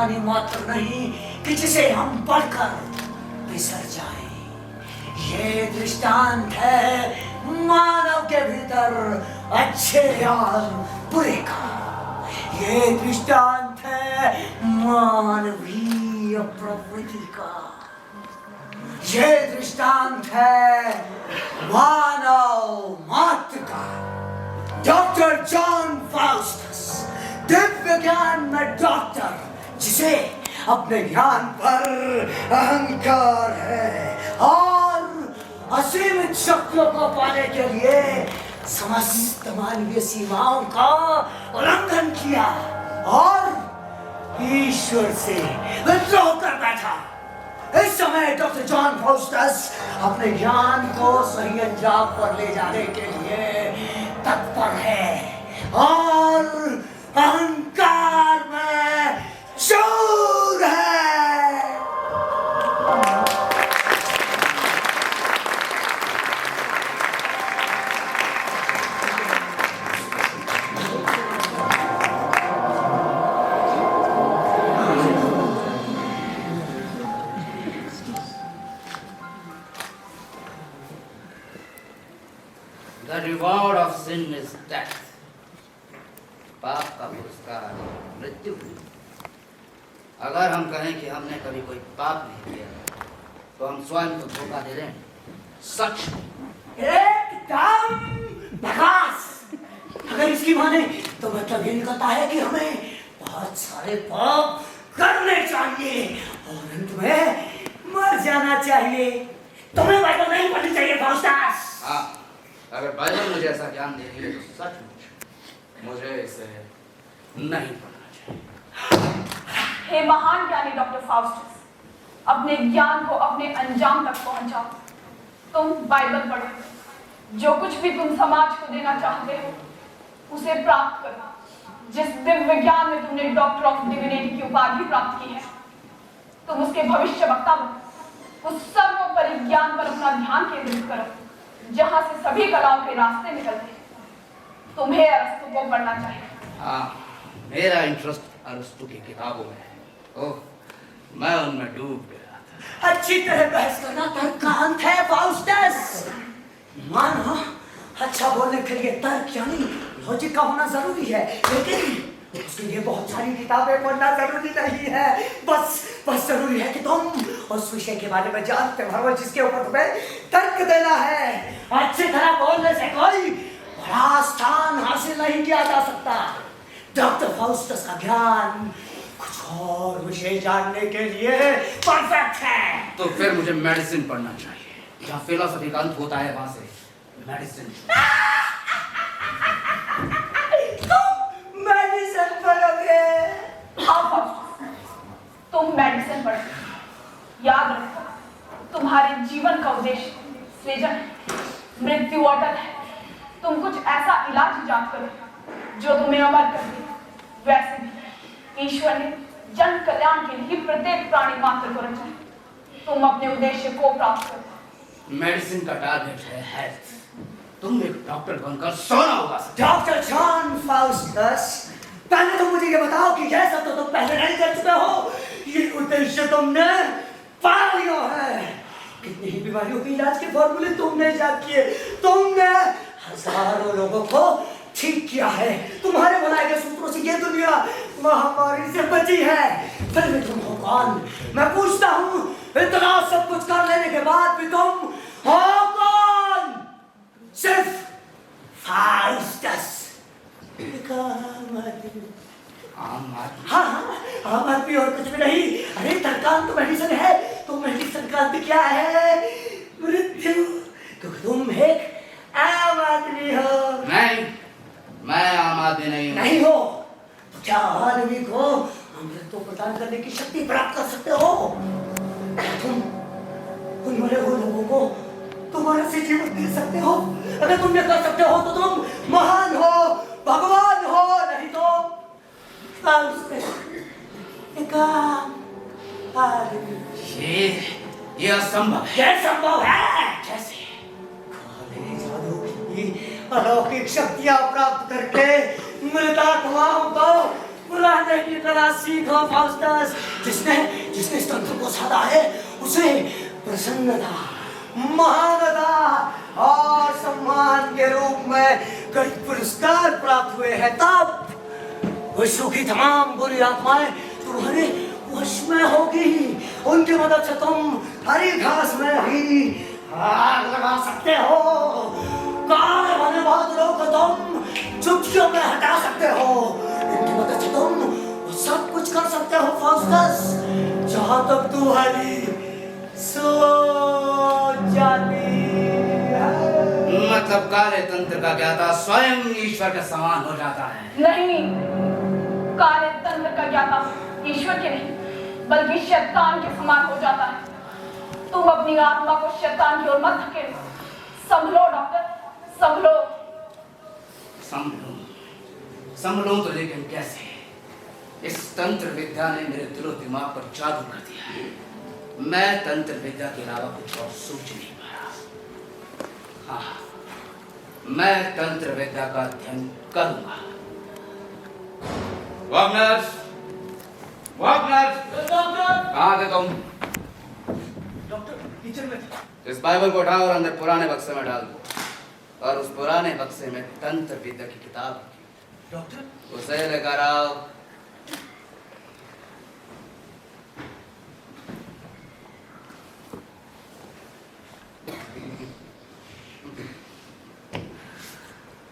प्राणी मात्र नहीं कि जिसे हम पढ़कर बिसर जाए। ये दृष्टांत है मानव के भीतर अच्छे और बुरे का। ये दृष्टांत है मानवीय प्रवृत्ति का। ये दृष्टांत है मानव मात्र का। डॉक्टर जॉन फाउस्टस, दिव्य ज्ञान में डॉक्टर, जिसे अपने ज्ञान पर अहंकार है और असीमित शक्तियों को पाने के लिए समस्त मानवीय सीमाओं का उल्लंघन किया और ईश्वर से विद्रोह कर बैठा। इस समय डॉक्टर जॉन फाउस्टस अपने ज्ञान को सही अंजाम पर ले जाने के लिए तत्पर है और अहंकार में चूर है। The reward of sin is death. पाप का पुरस्कार मृत्यु। अगर हम कहें कि हमने कभी कोई पाप नहीं किया तो हम स्वयं को धोखा दे रहे हैं। सच एकदम बकवास। अगर इसकी माने तो मतलब ये निकलता है कि हमें बहुत सारे पाप करने चाहिए और अंत में मर जाना चाहिए। तुम्हें बाइबल नहीं पढ़नी चाहिए फाउस्टस। हाँ, अगर बाइबल मुझे ऐसा ज्ञान दे रही है तो सचमुच मुझे इसे नहीं पढ़ना चाहिए। हे महान ज्ञानी डॉक्टर फाउस्टस, अपने ज्ञान को अपने अंजाम तक पहुंचाओ। तुम बाइबल पढ़ो। जो कुछ भी तुम समाज को देना चाहते हो उसे प्राप्त करो। जिस दिव्य ज्ञान में तुमने डॉक्टर ऑफ डिविनिटी की उपाधि प्राप्त की है, तुम उसके भविष्यवक्ता बनो। उस सर्वोपरि ज्ञान पर अपना ध्यान केंद्रित करो जहां से सभी कलाओं के रास्ते निकलते हैं। तुम्हें अरस्तु को पढ़ना चाहिए। हाँ, मेरा इंटरेस्ट अरस्तु की किताबों में है। ओह, मैं उनमें डूब गया था। अच्छी तरह बहस करना तर्कांत है फाउस्टस। मानो अच्छा बोलने के लिए तर्क यानी लॉजिक का होना जरूरी है, लेकिन उसके लिए बहुत सारी किताबें पढ़ना जरूरी नहीं है। बस जरूरी है कि तुम उस विषय के बारे में जानते हो जिसके ऊपर तुम्हें तर्क देना है। अच्छी तरह बोलने से कोई बड़ा स्थान हासिल नहीं किया जा सकता। डॉक्टर फाउस्टस का ज्ञान कुछ और विषय जानने के लिए परफेक्ट है। तो फिर मुझे मेडिसिन पढ़ना चाहिए। जहाँ फिलोसफी का अंत होता है वहां से मेडिसिन। तुम मेडिसिन पढ़ोगे? हाँ फाउस्टस, तुम मेडिसिन पढ़ो। याद रखो, तुम्हारे जीवन का उद्देश्य सृजन है, मृत्यु अटल है। तुम कुछ ऐसा इलाज इजाद करो जो तुम्हें अमर कर दे। वैसे भी ईश्वर ने जन कल्याण के लिए प्रत्येक प्राणी मात्र को रचा है। तुम अपने उद्देश्य को प्राप्त करो। मेडिसिन का टारगेट है हेल्थ। तुम एक डॉक्टर बनकर सोना होगा। डॉक्टर जॉन फाउस्टस, पहले तो मुझे ये बताओ कि यह सब तो तुम पहले नहीं कर चुके हो। ये उद्देश्य तुमने पा लिया है। कितनी ही बीमारियों के इलाज के फॉर्मूले तुमने इजाद किए। तुमने हजारों लोगों को ठीक किया है। तुम्हारे बनाए गए सूत्रों से ये दुनिया महामारी से बची है। फिर भी तुम हो कौन? मैं पूछता हूँ, इतना सब कुछ कर लेने के बाद भी तुम हो कौन? सिर्फ फाउस्टस, हाँ, आम आदमी और कुछ भी नहीं। अरे तर्कांत तो मेडिसिन है। तो मेडिसिन का अर्थ क्या है? मृत्यु। क्योंकि तुम एक आम आदमी हो। नहीं, मैं आम आदमी नहीं हो तो क्या आदमी को अमृत प्रदान करने की शक्ति प्राप्त कर सकते हो? तुम उन मरे हुए लोगों को दोबारा से जीवन दे सकते हो। अगर तुम ये कर सकते हो तो तुम महान हो, भगवान हो। नहीं तो एक आदमी। ये असंभव है। ये संभव है। कैसे? काले जादू की अलौकिक शक्तियां प्राप्त करके मृतात्माओं को पुराने की तरह सीखो फाउस्टस। जिसने जिसने इस तंत्र को साधा है उसे प्रसन्नता, महानता और सम्मान के रूप में कई पुरस्कार प्राप्त हुए हैं। तब विश्व की तमाम बुरी आत्माएं तुम्हारे वश में होगी। उनकी मदद से तुम हरी घास में भी आग लगा सकते हो। काले बने बहादुरों को तुम चुटकियों में हटा सकते हो। इनकी मदद से तुम वो सब कुछ कर सकते हो फाउस्टस, जहां तक तुम्हारी सोच जाती है। मतलब काले तंत्र का ज्ञाता स्वयं ईश्वर के समान हो जाता है। नहीं, काले तंत्र का ज्ञाता ईश्वर के नहीं बल्कि शैतान के समान हो जाता है। तुम अपनी आत्मा को शैतान की ओर मत धकेलो। संभलो डॉक्टर, संभलो। संभलो तो लेकिन कैसे? इस तंत्र विद्या ने मेरे दिलो दिमाग पर जादू कर दिया। मैं तंत्र विद्या के अलावा कुछ और सोच नहीं पा रहा। हाँ, मैं तंत्र विद्या का अध्ययन करूंगा। वागनर, कहाँ थे तुम? डॉक्टर किचन में थे। इस बाइबल को उठाओ और अंदर पुराने बक्से में डाल दो, और उस पुराने बक्से में तंत्र विद्या की किताब रखी। डॉक्टर उसे लेकर आओ।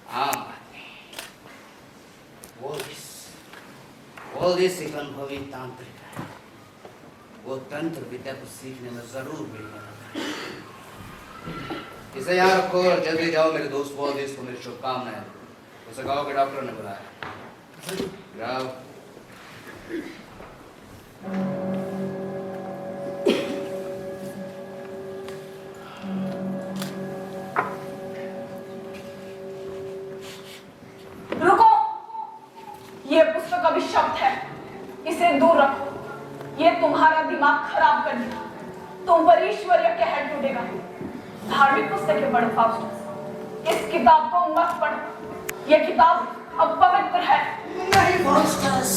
हाँ, वो इस एक अनुभवी तांत्रिक है। वो तंत्र विद्या को सीखने में जरूर मिलेगा। इसे यहाँ रखो और जल्दी जाओ। मेरे दोस्त वॉल्डिस को मेरी शुभकामनाएं। उसे कहो कि डॉक्टर ने बुलाया। जाओ। रुको, ये पुस्तक अभी शब्द है, इसे दूर रखो। ये तुम्हारा दिमाग खराब कर देगा। तुम पर ईश्वरीय कहर टूटेगा। धार्मिक पुस्तकें पढ़ो फाउस्टस, इस किताब को मत पढ़ो। यह किताब अपवित्र है। नहीं फाउस्टस,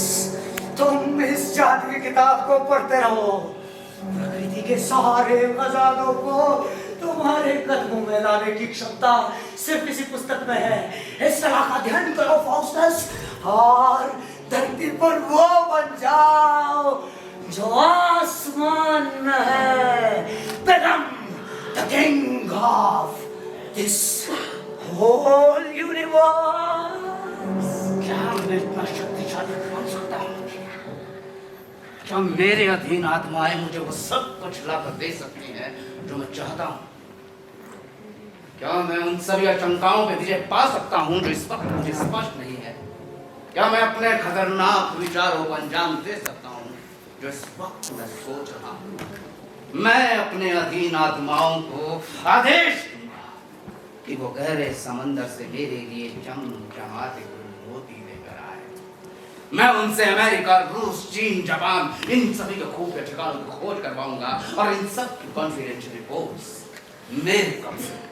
तुम इस जादुई किताब को पढ़ते रहो। प्रकृति के सारे खजानों को तुम्हारे कदमों में लाने की क्षमता सिर्फ इसी पुस्तक में है। इस कला का अध्ययन करो फाउस्टस, और धरती पर वो बन जाओ जो आसमान में है। Become the king of this whole universe। क्या मैं इतना शक्तिशाली बन सकता हूँ? क्या मेरे अधीन आत्माएं मुझे वो सब कुछ लाकर दे सकती हैं जो मैं चाहता हूँ? क्या मैं उन सभी आशंकाओं पे विजय पा सकता हूँ जो इस वक्त मुझे स्पष्ट नहीं है? क्या मैं अपने खतरनाक विचारों को अंजाम दे सकता हूँ जो इस वक्त मैं सोच रहा हूँ? मैं अपने अधीन आत्माओं को आदेश दूंगा कि वो गहरे समंदर से मेरे लिए चमचमाते हुए मोती लेकर आए। मैं उनसे अमेरिका, रूस, चीन, जापान, इन सभी के खुफिया ठिकानों की खोज करवाऊंगा और इन सब की कॉन्फिडेंशियल रिपोर्ट्स मेरे कब्जे में।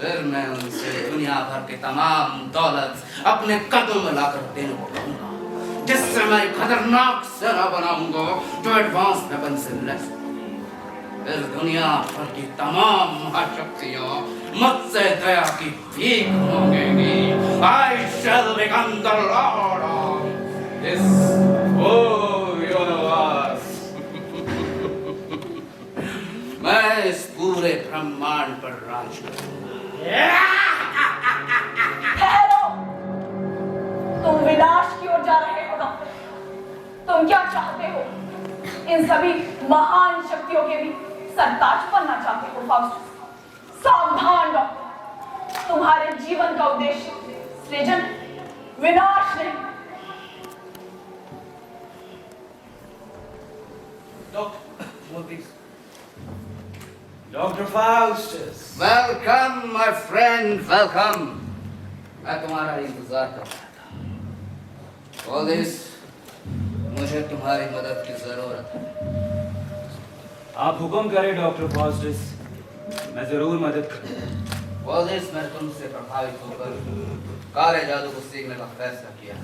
फिर मैं उनसे दुनिया भर के तमाम दौलत अपने कदम में लाकर देने को कहूंगा, जिससे मैं खतरनाक सेना बनाऊंगा जो एडवांस वेपन से लैस होगी। फिर दुनिया भर की तमाम महाशक्तियां मुझसे दया की भीख मांगेंगी। I shall become the lord of this whole universe। मैं इस पूरे ब्रह्मांड पर राज करूंगा। ठहरो, तुम विनाश की ओर जा रहे हो डॉक्टर। तुम क्या चाहते हो? इन सभी महान शक्तियों के भी सरताज बनना चाहते हो फाउस्टस? सावधान डॉक्टर, तुम्हारे जीवन का उद्देश्य सृजन, विनाश नहीं। Doctor Faustus. Welcome my friend, welcome. मैं तुम्हारा इंतजार कर रहा था। All this, मुझे तुम्हारी मदद की जरूरत है। आप हुक्म करें डॉक्टर फाउस्टस, मैं जरूर मदद करूंगा। All this, मैंने तुमसे प्रभावित होकर काले जादू को सीखने का फैसला किया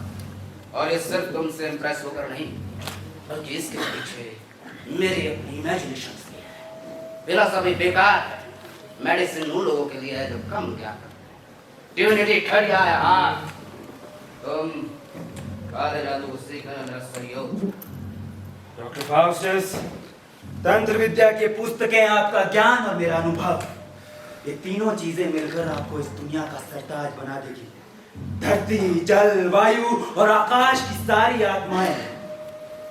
और ये सिर्फ तुमसे इम्प्रेस होकर नहीं, बल्कि इसके पीछे मेरी अपनी इमेजिनेशन भी है। फिलॉसफी बेकार है, मेडिसिन उन लोगों के लिए है जो कम क्या करते हैं। ट्यूनिटी खड़िया है हाथ। तुम काले जादू को सीखने में मेरा सहयोग। डॉक्टर फाउस्टस, तंत्र विद्या की पुस्तकें, आपका ज्ञान और मेरा अनुभव, ये तीनों चीजें मिलकर आपको इस दुनिया का सरताज बना देगी। धरती, जल, वायु और आकाश की सारी आत्माएं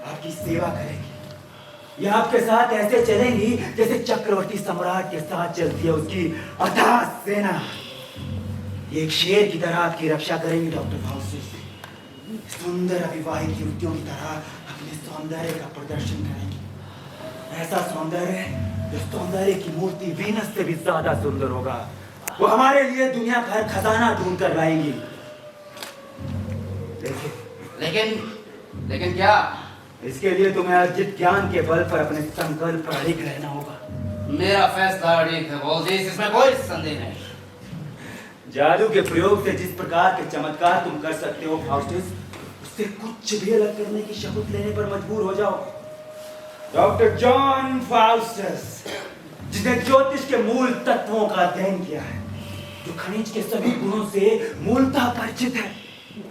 आपकी सेवा करेंगी। ये आपके साथ ऐसे चलेंगी जैसे चक्रवर्ती सम्राट के साथ चलती है उसकी अथाह सेना। ये एक शेर की तरह आपकी रक्षा करेंगी डॉक्टर फाउस्टस। सुंदर अविवाहित युवतियों की तरह अपने सौंदर्य का प्रदर्शन करेंगी। ऐसा सौंदर्य जो सौंदर्य की मूर्ति वीनस से भी ज्यादा सुंदर होगा। वो हमारे लिए दुनिया का हर खजाना ढूंढ कर लाएंगी। लेकिन क्या? इसके लिए तुम्हें अर्जित ज्ञान के बल पर अपने संकल्प पर अड़िग रहना होगा। मेरा फैसला अड़िग है वॉल्जिस, इसमें कोई संदेह नहीं। जादू के प्रयोग से जिस प्रकार के चमत्कार तुम कर सकते हो फाउस्टस, उससे कुछ भी अलग करने की शपथ लेने पर मजबूर हो जाओ। डॉक्टर जॉन फाउस्टस, जिसने ज्योतिष के मूल तत्वों का अध्ययन किया है, जो खनिज के सभी गुणों से मूलतः परिचित है,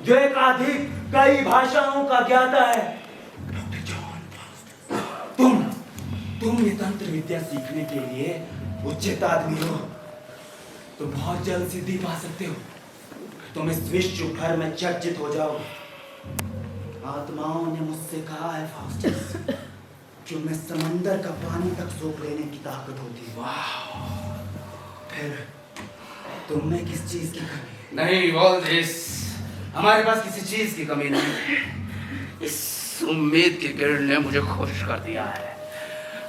जो एकाधिक कई भाषाओं का ज्ञाता है। डॉक्टर जॉन फाउस्टस, तुम ये तंत्र विद्या सीखने के लिए उचित आदमी हो। तो बहुत जल्द सिद्धि पा सकते हो। तुम इस विश्व भर में चर्चित हो जाओगे। आत्माओं ने मुझसे कहा है फाउस्टस कि उनमें समंदर का पानी तक सोख लेने की ताकत होती है। फिर तुम में किस चीज की कमी है? नहीं वॉल्जिस, हमारे पास किसी चीज की कमी नहीं है। इस उम्मीद की किरण ने मुझे खुश कर दिया है।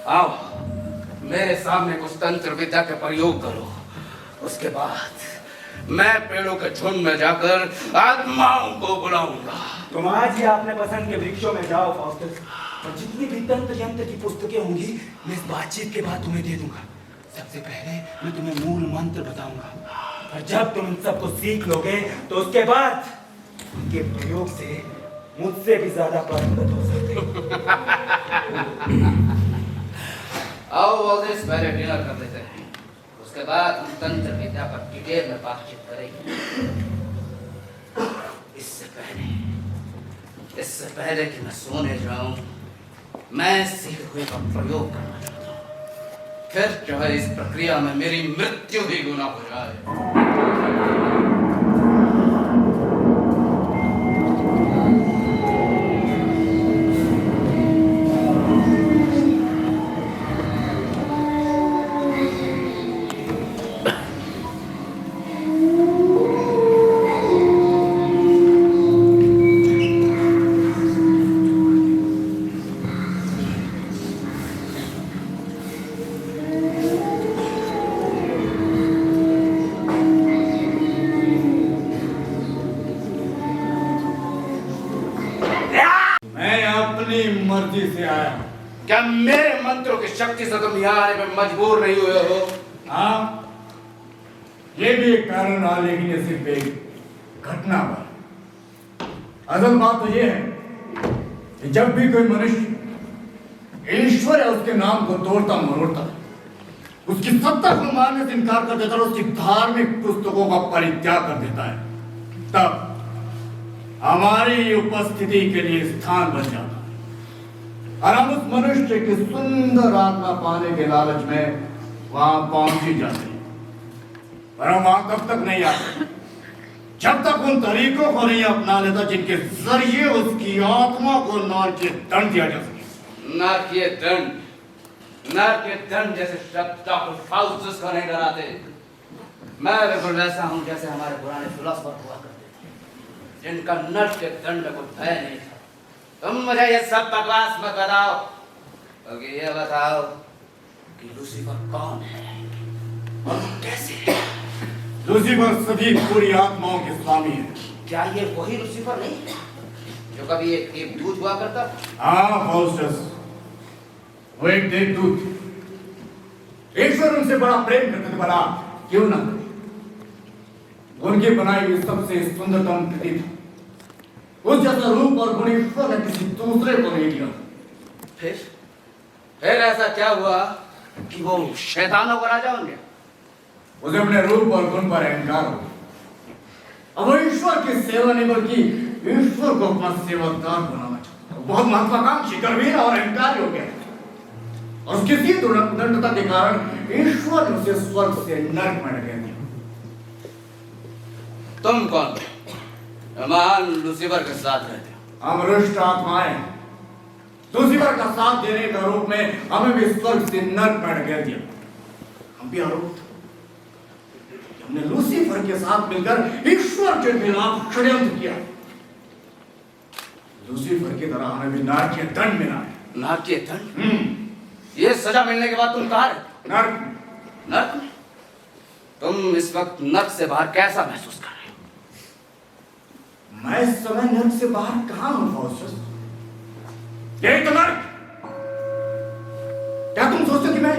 आओ मेरे सामने कुछ तंत्र विद्या के प्रयोग करो। उसके बाद मैं पेड़ों के झुंड में जाकर आत्माओं को बुलाऊंगा। तुम आज ही अपने पसंद के वृक्षों में जाओ फाउस्टस, और जितनी भी तंत्र यंत्र की पुस्तकें होंगी मैं इस बातचीत के बाद तुम्हें दे दूंगा। सबसे पहले मैं तुम्हें मूल मंत्र बताऊंगा, और जब तुम इन सबको सीख लोगे तो उसके बाद उनके प्रयोग से मुझसे भी ज्यादा पारंगत हो सकते। आओ वॉल्जिस, पहले डिनर कर लेते हैं, उसके बाद हम तंत्र विद्या पर डिटेल में बातचीत करेंगे। इससे पहले कि मैं सोने जाऊं, मैं सीखे हुए का प्रयोग करना चाहता हूं। फिर चाहे इस प्रक्रिया में मेरी मृत्यु भी गुना हो जाए। मर्जी से आया। क्या मेरे मंत्रों की शक्ति से तुम यहाँ आने पर मजबूर नहीं हुए हो? हाँ, ये भी एक कारण रहा, लेकिन ये सिर्फ एक घटना पर। असल बात तो ये है कि जब भी कोई मनुष्य ईश्वर है उसके नाम को तोड़ता मरोड़ता, उसकी सत्ता को मानने से इनकार कर देता है, उसकी धार्मिक पुस्तकों का परित्याग कर देता है, तब हमारी उपस्थिति के लिए स्थान बन जाता है। और हम उस मनुष्य की सुंदर आत्मा पाने के लालच में वहां पहुंच ही जाते हैं। पर हम वहां कब तक नहीं आते जब तक उन तरीकों को नहीं अपना लेता जिनके जरिए उसकी आत्मा को नारकीय दंड दिया जा सके। नारकीय दंड जैसे शब्द डॉक्टर फाउस्टस को नहीं डराते। मैं बिल्कुल वैसा हूं जैसे हमारे पुराने फिलोसोफर हुआ करते थे, जिनका नर्क के दंड में कोई भय नहीं था। तुम मुझे ये सब बकवास मत बताओ, बल्कि ये बताओ कि लूसीफर कौन है और कैसे है? लूसीफर सभी पूरी आत्माओं के स्वामी है। क्या ये वही लूसीफर नहीं है जो कभी एक देवदूत हुआ करता था? हाँ फाउस्टस, वो एक देवदूत। ईश्वर उनसे बड़ा प्रेम करते थे, बड़ा क्यों ना। उनकी बनाई हुई सबसे सुंदरतम कृति था। उस जैसा रूप और गुण ईश्वर ने किसी दूसरे को नहीं दिया। फिर ऐसा क्या हुआ कि वो शैतानों का राजा बन गया? उसे अपने रूप और गुण पर अहंकार हो। अब वो ईश्वर की सेवा नहीं बल्कि ईश्वर को अपना सेवादार बनाना चाहता। बहुत महत्वाकांक्षी, गर्वीर और अहंकारी हो गया और उसकी सी उद्दंडता के कारण ईश्वर ने उसे स्वर्ग से नरक में ढकेल दिया। तुम कौन हो? महान लूसीफर के साथ रहते हो। हम रुष्ट आत्माएं लूसीफर का साथ देने का रूप में हमें भी स्वर्ग से नरक में ढकेल दिया। हम भी आरोप हमने लूसीफर के साथ मिलकर ईश्वर के खिलाफ षड्यंत्र किया। लूसीफर की तरह हमें भी नरक के दंड मिला है। नरक के दंड? ये सजा मिलने के बाद तुम कहाँ रहते? नरक। नरक में? तुम इस वक्त नरक से बाहर कैसा महसूस कर रहे हो? मैं इस समय नरक से बाहर कहां हूं फाउस्टस? यही तो नरक। क्या तुम सोचते कि मैं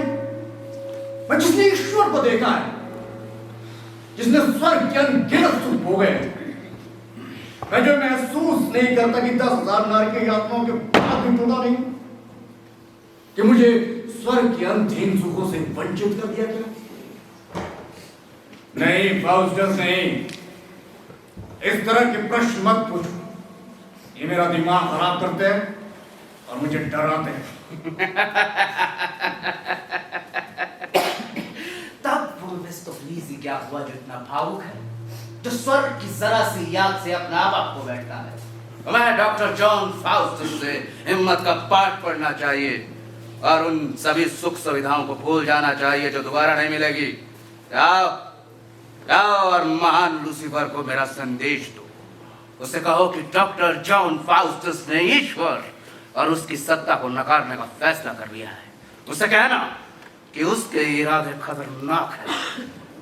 जिसने ईश्वर को देखा है, जिसने स्वर्ग के अनगिनत सुख भोगे, मैं जो महसूस नहीं करता कि 10,000 नरक की यातनाओं के बाद भी टूटा नहीं, कि मुझे स्वर्ग के अंतहीन सुखों से वंचित कर दिया गया? नहीं फाउस्टस, नहीं। इस तरह के प्रश्न मत पूछो। ये मेरा दिमाग खराब करते हैं और मुझे डराते हैं। तब वो मिस्टर क्या हुआ जो इतना भावुक है, जो स्वर्ग की जरा सी याद से अपना आप आपको बैठता है। मैं डॉक्टर जॉन फाउस्टस से हिम्मत का पाठ पढ़ना चाहिए और उन सभी सुख सुविधाओं को भूल जाना चाहिए जो दोबारा नहीं मिलेगी। जाओ और महान लूसीफर को मेरा संदेश दो। उसे कहो कि डॉक्टर जॉन फाउस्टस ने ईश्वर और उसकी सत्ता को नकारने का फैसला कर लिया है। उसे कहना कि उसके इरादे खतरनाक हैं।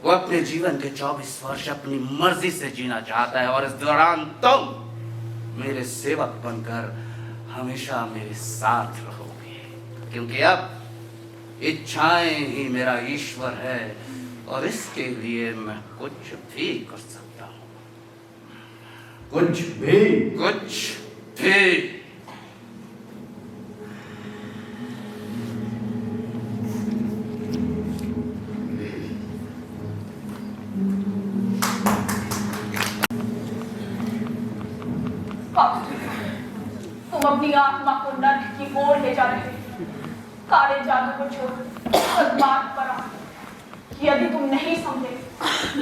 वो अपने जीवन के 24 वर्ष अपनी मर्जी से जीना चाहता है और इस दौरान तुम मेरे सेवक बनकर हमेशा मेरे साथ रहोगे, क्योंकि अब इच्छाएं ही मेरा ईश्वर है और इसके लिए मैं कुछ भी कर सकता हूं। कुछ भी? कुछ भी। तुम अपनी आत्मा को नरक की ओर ले जा रहे हो। काले जादू को छोड़ सद्मार्ग पर आओ। यदि तुम नहीं समझे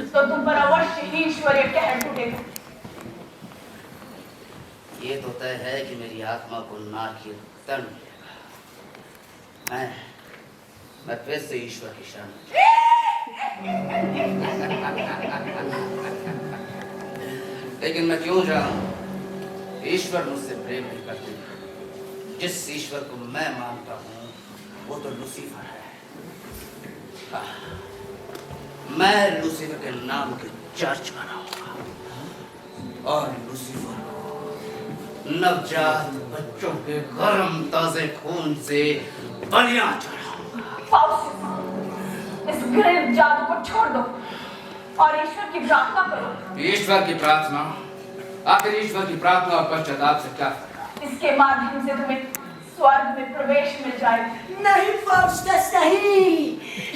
तो तुम पर अवश्य ही ईश्वरीय कहर टूटेगा। ये तो तय है कि मेरी आत्मा को नरक की दंड मिलेगा। मैं फिर से ईश्वर की शरण। लेकिन मैं क्यों जाऊं? ईश्वर मुझसे प्रेम नहीं करते। जिस ईश्वर को मैं मानता हूं वो तो लूसीफर है। मैं लूसीफर के नाम के चर्च बनाऊंगा और लूसीफर को नवजात बच्चों के गर्म ताजे खून से बलियां चढ़ाऊंगा। फाउस्टस, इस घृणित जादू को छोड़ दो और ईश्वर की प्रार्थना करो। ईश्वर की प्रार्थना? आखिर ईश्वर की प्रार्थना और पश्चाताप से क्या? इसके माध्यम से तुम्हें स्वर्ग में प्रवेश मिल जाएगा। नहीं फाउस्टस, नहीं।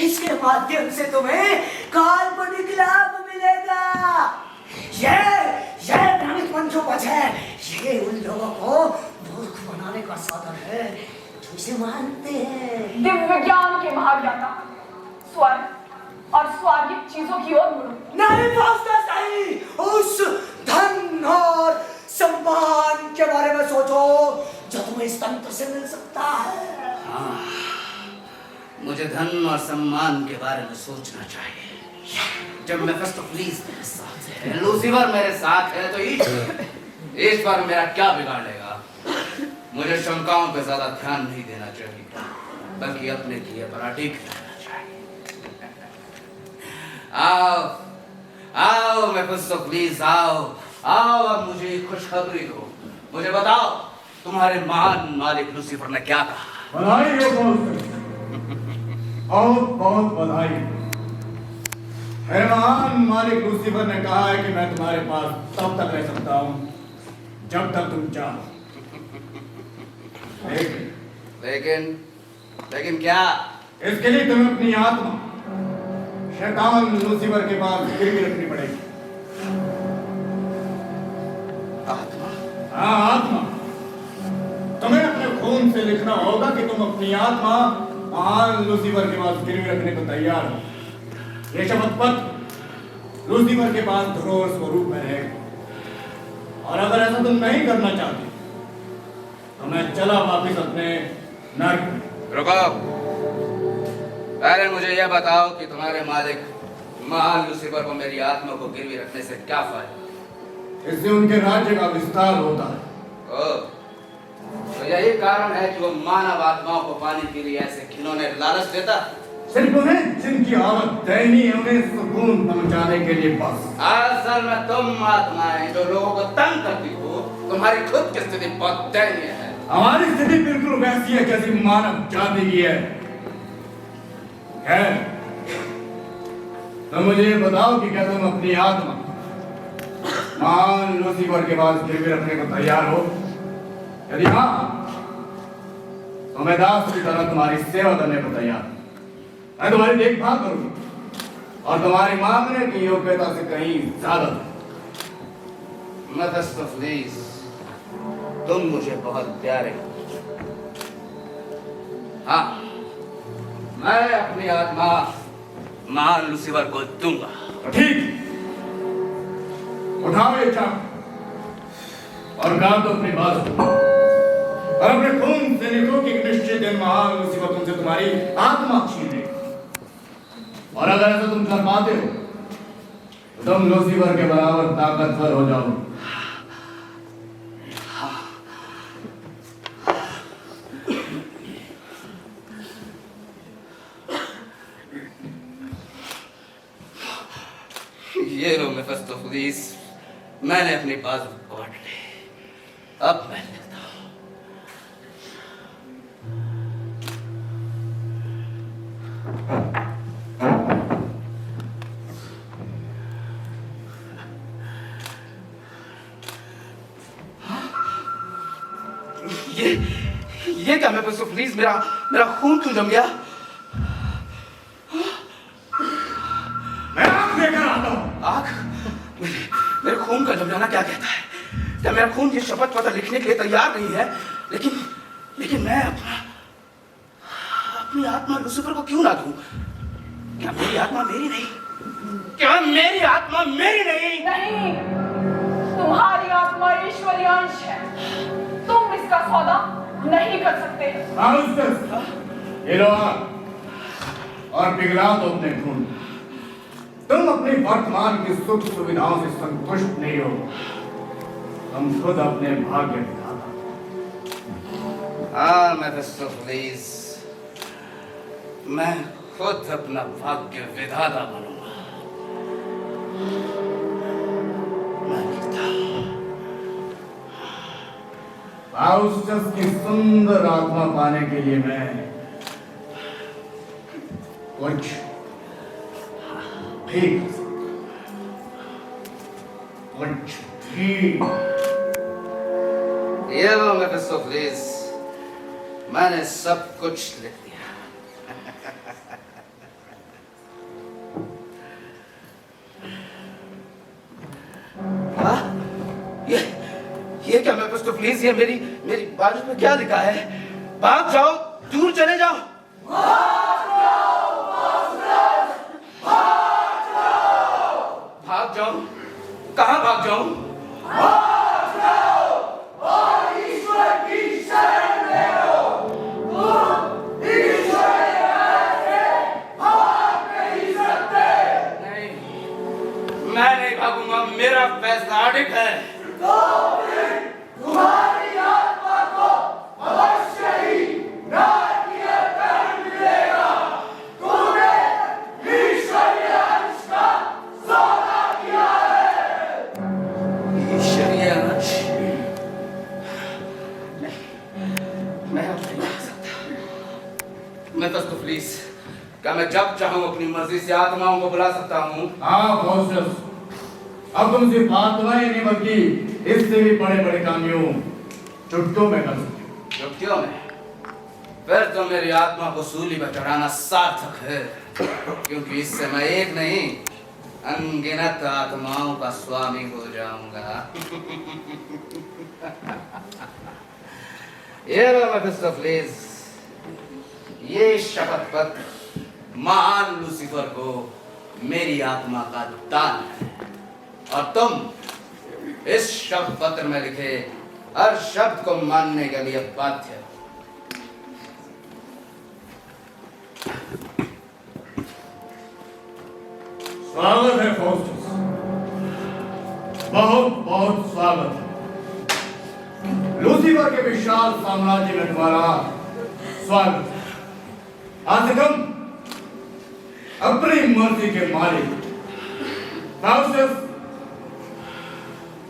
इसके माध्यम से तुम्हें काल्पनिक लाभ मिलेगा। ये भ्रमित मंचोपच है। ये उन लोगों को मूर्ख बनाने का साधन है जो इसे मानते हैं। दिव्य ज्ञान के महाज्ञाता, स्वर्ग और स्वर्गिक चीजों की ओर मुड़ो। नहीं फाउस्टस, नहीं। उस धन और सम्मान के बारे में सोचो जो तुम्हें इस तंत्र से मिल सकता है। हाँ, मुझे धन और सम्मान के बारे में सोचना चाहिए। जब मेफिस्टोफेलिस मेरे साथ है, लूसीफर मेरे साथ है, तो ईश्वर मेरा क्या बिगाड़ लेगा? मुझे शंकाओं पे ज्यादा ध्यान नहीं देना चाहिए, बल्कि अपने किए पर अडिग रहना चाहिए। आओ मेफिस्टोफेलिस, आओ। अब मुझे खुशखबरी दो। मुझे बताओ तुम्हारे महान मालिक लूसीफर ने क्या कहा? बधाई हो फाउस्टस, बहुत बहुत बधाई। मेरे महान मालिक लूसीफर ने कहा है कि मैं तुम्हारे पास तब तक रह सकता हूँ जब तक तुम चाहो। लेकिन क्या? इसके लिए तुम्हें अपनी आत्मा शैतान लूसीफर के पास गिरवी रखनी पड़ेगी। आत्मा? हाँ, आत्मा। तुम्हें अपने खून से लिखना होगा कि तुम अपनी आत्मा महान लूसीफर के पास गिरवी रखने को तैयार हो। ये शपथ पत्र लूसीफर के पास धरोहर स्वरूप में रहेगा। और अगर ऐसा तुम नहीं करना चाहते तो मैं चला वापिस अपने नर्क में। रुको, पहले मुझे यह बताओ कि तुम्हारे मालिक महान लूसीफर को मेरी आत्मा को गिरवी रखने से क्या फायदा? इससे उनके राज्य का विस्तार होता है। ओ, तो यही कारण है कि वो मानव आत्माओं को पाने के लिए ऐसे खिलौने लालच देता। सिर्फ उन्हें जिनकी हालत दयनीय है उन्हें सुकून पहुंचाने के लिए बस। असल में तुम आत्माएं जो लोगों को तंग करती हो, तुम्हारी खुद की स्थिति बहुत दयनीय है। हमारी स्थिति बिल्कुल वैसी है जैसी मानव जाति की है। खैर, तो मुझे ये बताओ कि क्या तुम अपनी आत्मा महान लूसीफर के पास गिरवी रखने को तैयार हो? यदि हाँ, तो मैं दास की तरह तुम्हारी सेवा करने को तैयार हूं। मैं तुम्हारी देखभाल करूंगा और तुम्हारी मांगने की योग्यता से कहीं ज्यादा। मेफिस्टोफेलिस, तुम मुझे बहुत प्यारे हो। हाँ, मैं अपनी आत्मा महान लूसीफर को दूंगा। तो ठीक, उठाओ ये चाक और काट दो अपनी बात और अपने खून से लिखो कि निश्चित दिन महान लूसीफर तुमसे तुम्हारी आत्मा छीन लेगा। और अगर ऐसा तुम कर पाते हो तो तुम लूसीफर के बराबर ताकतवर हो जाओ। ये लो मेफिस्टोफेलिस, मैंने अपनी बाजू काट ली। अब मैं लिखता हूं। ये क्या मेफिस्टोफेलिस, मेरा खून क्यों जम गया? मैं आग लेकर आता हूं। आग? मेरे खून का जम जाना क्या कहता है? क्या मेरा खून ये शपथ पत्र लिखने के लिए तैयार नहीं है? लेकिन मैं अपनी आत्मा लूसीफर को क्यों ना दूं? क्या मेरी आत्मा मेरी नहीं? क्या मेरी आत्मा मेरी नहीं? नहीं, तुम्हारी आत्मा ईश्वरीय अंश है। तुम इसका सौदा नहीं कर सकते। ये लो आग और पिघला दो अपने खून। तुम अपनी वर्तमान की सुख सुविधाओं से संतुष्ट नहीं हो। तुम खुद अपने भाग्य विधाता। हाँ मेफिस्टोफेलिस, मैं खुद अपना भाग्य विधाता बनूंगा। मैं लिखता हूं। फाउस्टस की सुंदर आत्मा पाने के लिए मैं कुछ भी ये लो मेफिस्टोफेलिस, मैंने सब कुछ लिख दिया। हाँ? ये क्या मेफिस्टोफेलिस, ये मेरी बाजू में क्या लिखा है? भाग जाओ, दूर चले जाओ। भाग जाओ? कहाँ भाग जाऊं? नहीं, मैं नहीं भागूंगा, मेरा फैसला अडिग है। तुम्हारी आत्मा को अवश्य ही नारकीय दंड मिलेगा। तूने ईश्वरीय अंश का सौदा किया है। ईश्वरीय अंश? मैं अब नहीं रह सकता। मेफिस्टोफेलिस, क्या मैं जब चाहूं अपनी मर्जी से आत्माओं को बुला सकता हूं? हाँ फाउस्टस, अब तुम सिर्फ आत्मा ही नहीं बल्कि इससे भी बड़े बड़े काम यूं चुटकियों में कर सकते हो। चुटकियों में? फिर तो मेरी आत्मा को सूली पर चढ़ाना सार्थक है, क्योंकि इससे मैं एक नहीं अनगिनत आत्माओं का स्वामी हो जाऊंगा। ये लो मेफिस्टोफेलिस, ये शपथ पत्र महान लूसीफर को मेरी आत्मा का दान है, और तुम इस शब्द पत्र में लिखे हर शब्द को मानने के लिए बाध्य हो। स्वागत है फाउस्टस, बहुत बहुत स्वागत है। लूसीफर के विशाल साम्राज्य में तुम्हारा स्वागत है। आज तुम अपनी मर्जी के मालिक फाउस्टस,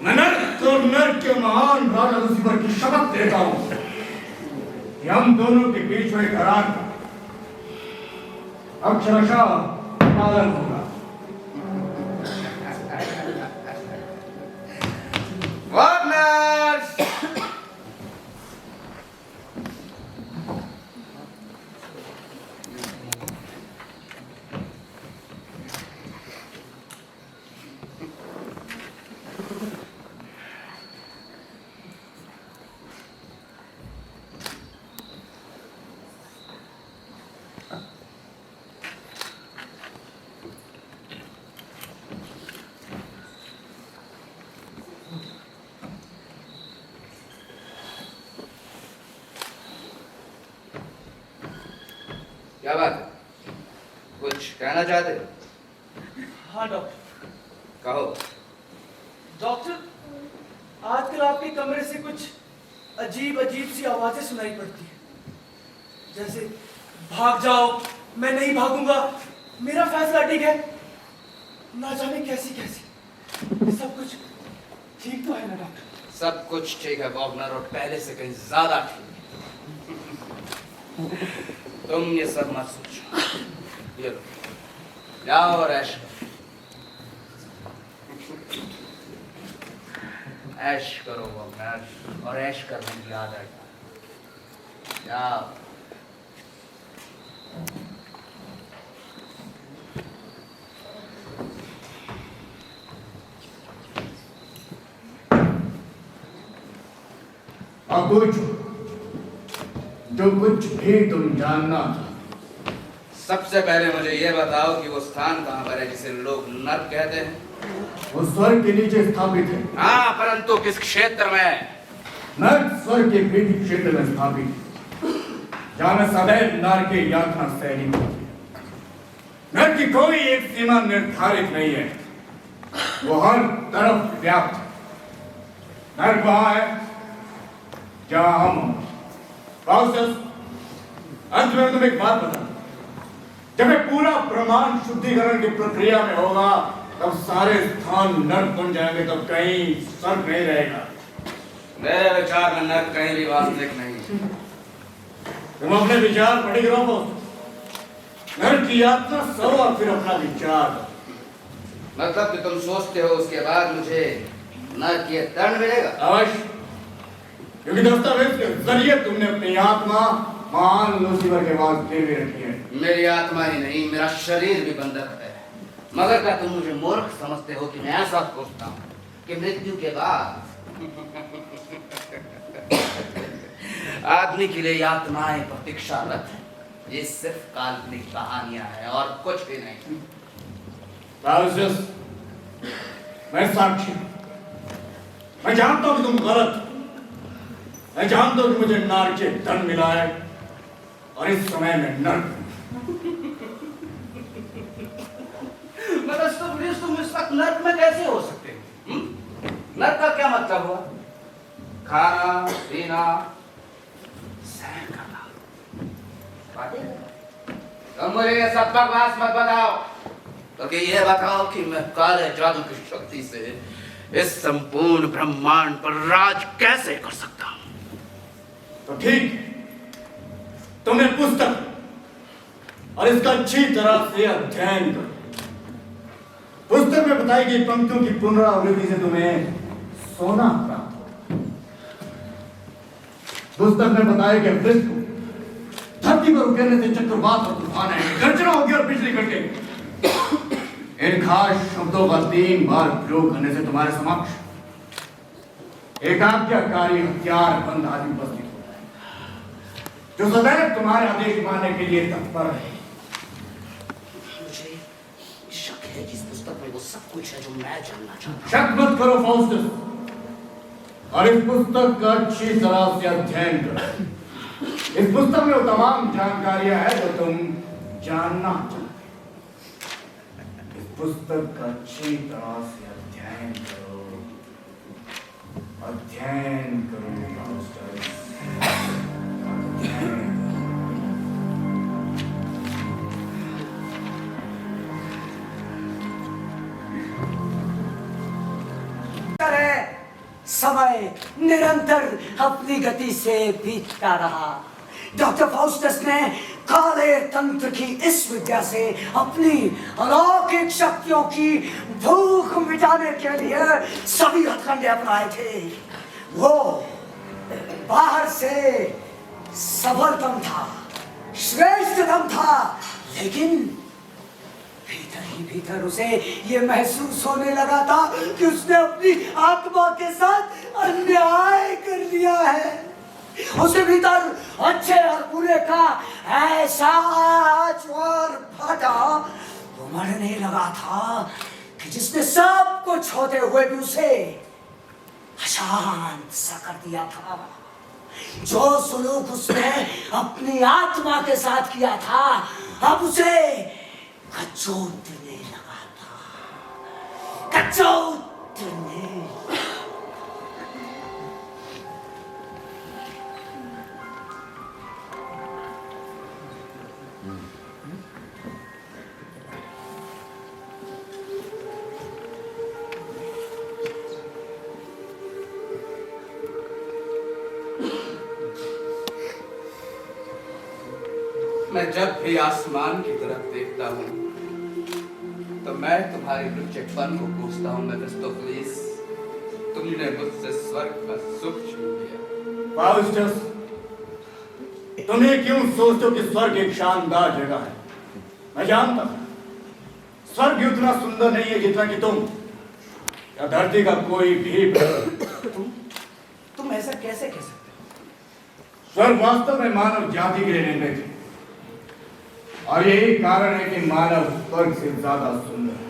मैं नर्क और नर्क के महान राजा लूसीफर की शपथ देता हूं कि हम दोनों के बीच में करार का अक्षरशः पालन होगा। वार्नर! क्या बात है? कुछ कहना चाहते हो? हाँ डॉक्टर। कहो। डॉक्टर, आजकल आपके कमरे से कुछ अजीब अजीब सी आवाजें सुनाई पड़ती है, जैसे भाग जाओ, मैं नहीं भागूंगा, मेरा फैसला ठीक है, ना जाने कैसी कैसी। सब कुछ ठीक तो है ना डॉक्टर? सब कुछ ठीक है वॉगनर, और पहले से कहीं ज्यादा ठीक है। तुम ये सब मत सोचो। ये लो, जाओ और ऐश करो। ऐश करो वॉगनर, और ऐश करने की आदत डालो। जाओ। अब कुछ जो कुछ भी तुम जानना था। सबसे पहले मुझे ये बताओ कि वो स्थान कहाँ पर है जिसे लोग नर्क कहते हैं? वो स्वर्ग के नीचे स्थापित है। हाँ, परंतु किस क्षेत्र में? नर्क स्वर्ग के पीढ़ी क्षेत्र में स्थापित है, जहाँ में सदैव नर्क की यातना सैनिक होती है। नर्क की कोई एक सीमा निर्धारित नहीं है, वो हर तरफ व्याप्त है। नर्क वहाँ है जहाँ हम। फाउस्टस, अंत में तुम एक बात बता, जब ये पूरा ब्रह्मांड शुद्धिकरण की प्रक्रिया में होगा, तब सारे स्थान नर्क बन जाएंगे, तब कहीं स्वर्ग नहीं रहेगा। मेरे विचार में नर्क कहीं भी वास्तविक नहीं। तुम अपने विचार पढ़ी करो। नर्क की यात्रा सो और फिर अपना विचार। मतलब कि तुम सोचते हो उसके बाद मुझे नर्क ये दंड मिलेगा? अवश्य, क्योंकि दस्तावेज के जरिए तुमने अपनी आत्मा महान लूसीफर के वास्ते में रखी है। मेरी आत्मा ही नहीं, मेरा शरीर भी बंधक है। मगर क्या तुम मुझे मूर्ख समझते हो कि मैं ऐसा सोचता हूँ कि मृत्यु के बाद आदमी के लिए आत्माएं प्रतीक्षारत है? ये सिर्फ काल्पनिक कहानियां हैं और कुछ भी नहीं। फाउस्टस, मैं साक्षी, मैं जानता हूं कि तुम गलत हो। मैं जानता हूं कि मुझे नर्क से दंड मिला है, और इस समय में नर्क। मगर तुम इस वक्त नर्क में कैसे हो सकते हो? नर्क का क्या मतलब हुआ? खाना, पीना, सहन करना, बातें करना। तुम मुझे ये सब बकवास मत बताओ, तो ये बताओ कि मैं काले जादू की शक्ति से इस संपूर्ण ब्रह्मांड पर राज कैसे कर सकता हूं? तो ठीक, तुमने पुस्तक और इसका अच्छी तरह से अध्ययन करो। पुस्तक में बताई गई पंक्तियों की पुनरावृत्ति से तुम्हें सोना प्राप्त हो। पुस्तक में बताया गया वृक्ष को धरती पर उकेरने से चक्रवात और तूफान है, गर्जना होगी और बिजली कड़केगी। इन खास शब्दों का 3 बार प्रयोग करने से तुम्हारे समक्ष एक आज्ञाकारी हथियार बंद आदमी उपस्थित होता है, जो सदैव तुम्हारे आदेश मानने के लिए तत्पर है। मुझे शक है कि इस पुस्तक में वो सब कुछ है जो मैं जानना चाहता हूँ। शक मत करो फाउस्टस, और इस पुस्तक का अच्छी तरह से अध्ययन करो। इस पुस्तक में वो तमाम जानकारियां हैं जो तुम जानना चाहते हो। इस पुस्तक का अच्छी तरह से अध्ययन करो, अध्ययन करो फाउस्टस, अध्ययन। समय निरंतर अपनी गति से बीतता रहा। डॉक्टर फाउस्टस ने काले तंत्र की इस विद्या से अपनी अलौकिक शक्तियों की भूख मिटाने के लिए सभी हथकंडे अपनाए थे। वो बाहर से सबलतम था, श्रेष्ठतम था, लेकिन भीतर ही भीतर उसे ये महसूस होने लगा था कि उसने अपनी आत्मा के साथ अन्याय कर लिया है। उसे भीतर अच्छे और बुरे का ऐसा ज्वार फटा, वो मरने लगा था कि जिसने सब कुछ होते हुए भी उसे अशांत सा कर दिया था। जो सुलूक उसने अपनी आत्मा के साथ किया था, अब उसे कचोटने लगा था, कचोटने। मैं जब भी आसमान की तरफ देखता हूँ तो मैं तुम्हारे लुच्चेपन को पूछता हूँ। मेफिस्टोफेलिस, तुमने मुझसे स्वर्ग का सुख छीन लिया। फाउस्टस, तुम ये क्यों सोचते हो कि स्वर्ग एक शानदार जगह है? मैं जानता हूं स्वर्ग उतना सुंदर नहीं है जितना कि तुम या धरती का कोई भी। तुम ऐसा कैसे कह सकते हो? स्वर्ग वास्तव में मानव जाति के लिए निर्मित है, और यही कारण है कि मानव स्वर्ग से ज्यादा सुंदर है।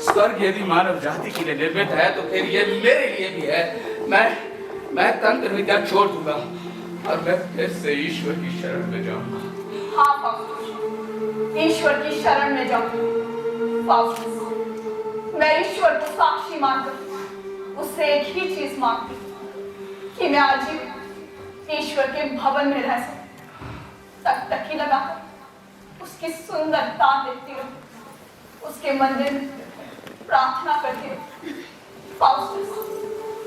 स्वर्ग यदि मानव जाति के लिए निर्मित है तो फिर ये मेरे लिए भी है। मैं तंत्र विद्या छोड़ दूंगा और मैं फिर से ईश्वर की शरण में जाऊंगा। हाँ फाउस्टस, ईश्वर की शरण में जाऊंगा। फाउस्टस, मैं ईश्वर को साक्षी मानकर उससे एक ही चीज मांगती कि मैं आजीवन ईश्वर के भवन में रह सकूं, तकतकी लगाकर उसकी सुंदरता देखती रहूं, उसके मंदिर में प्रार्थना करती रहूं। फाउस्टस,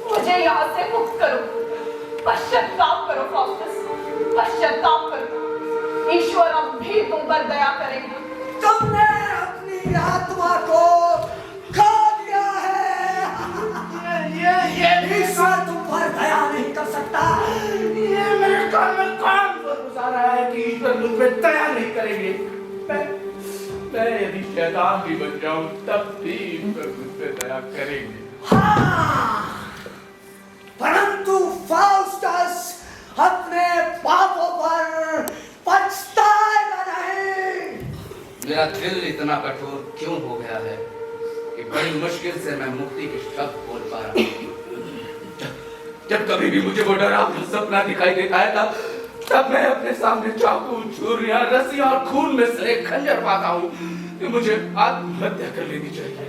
मुझे यहाँ से मुक्त करो, पश्चाताप करो फाउस्टस, पश्चाताप करो। ईश्वर अब भी तुम पर दया करेंगे। तुमने अपनी आत्मा को खो दिया है। ये ईश्वर तुम पर दया नहीं कर सकता। ये मेरे कान में कौन बता रहा है कि ईश्वर मुझ पे दया नहीं करेंगे? मैं यदि शैतान भी बन जाऊं तब भी ईश्वर मुझ पे दया करेंगे। हाँ, परंतु फाउस्टस अपने पापों पर पछताएगा नहीं। मेरा दिल इतना कठोर क्यों हो गया है कि बड़ी मुश्किल से मैं मुक्ति के शब्द बोल पा रहा हूँ। जब कभी भी मुझे वो डरावना सपना दिखाई देता है तब मैं अपने सामने चाकू, छुरियां, रस्सी और खून में से एक खंजर पाता हूँ कि मुझे आत्महत्या कर लेनी चाहिए।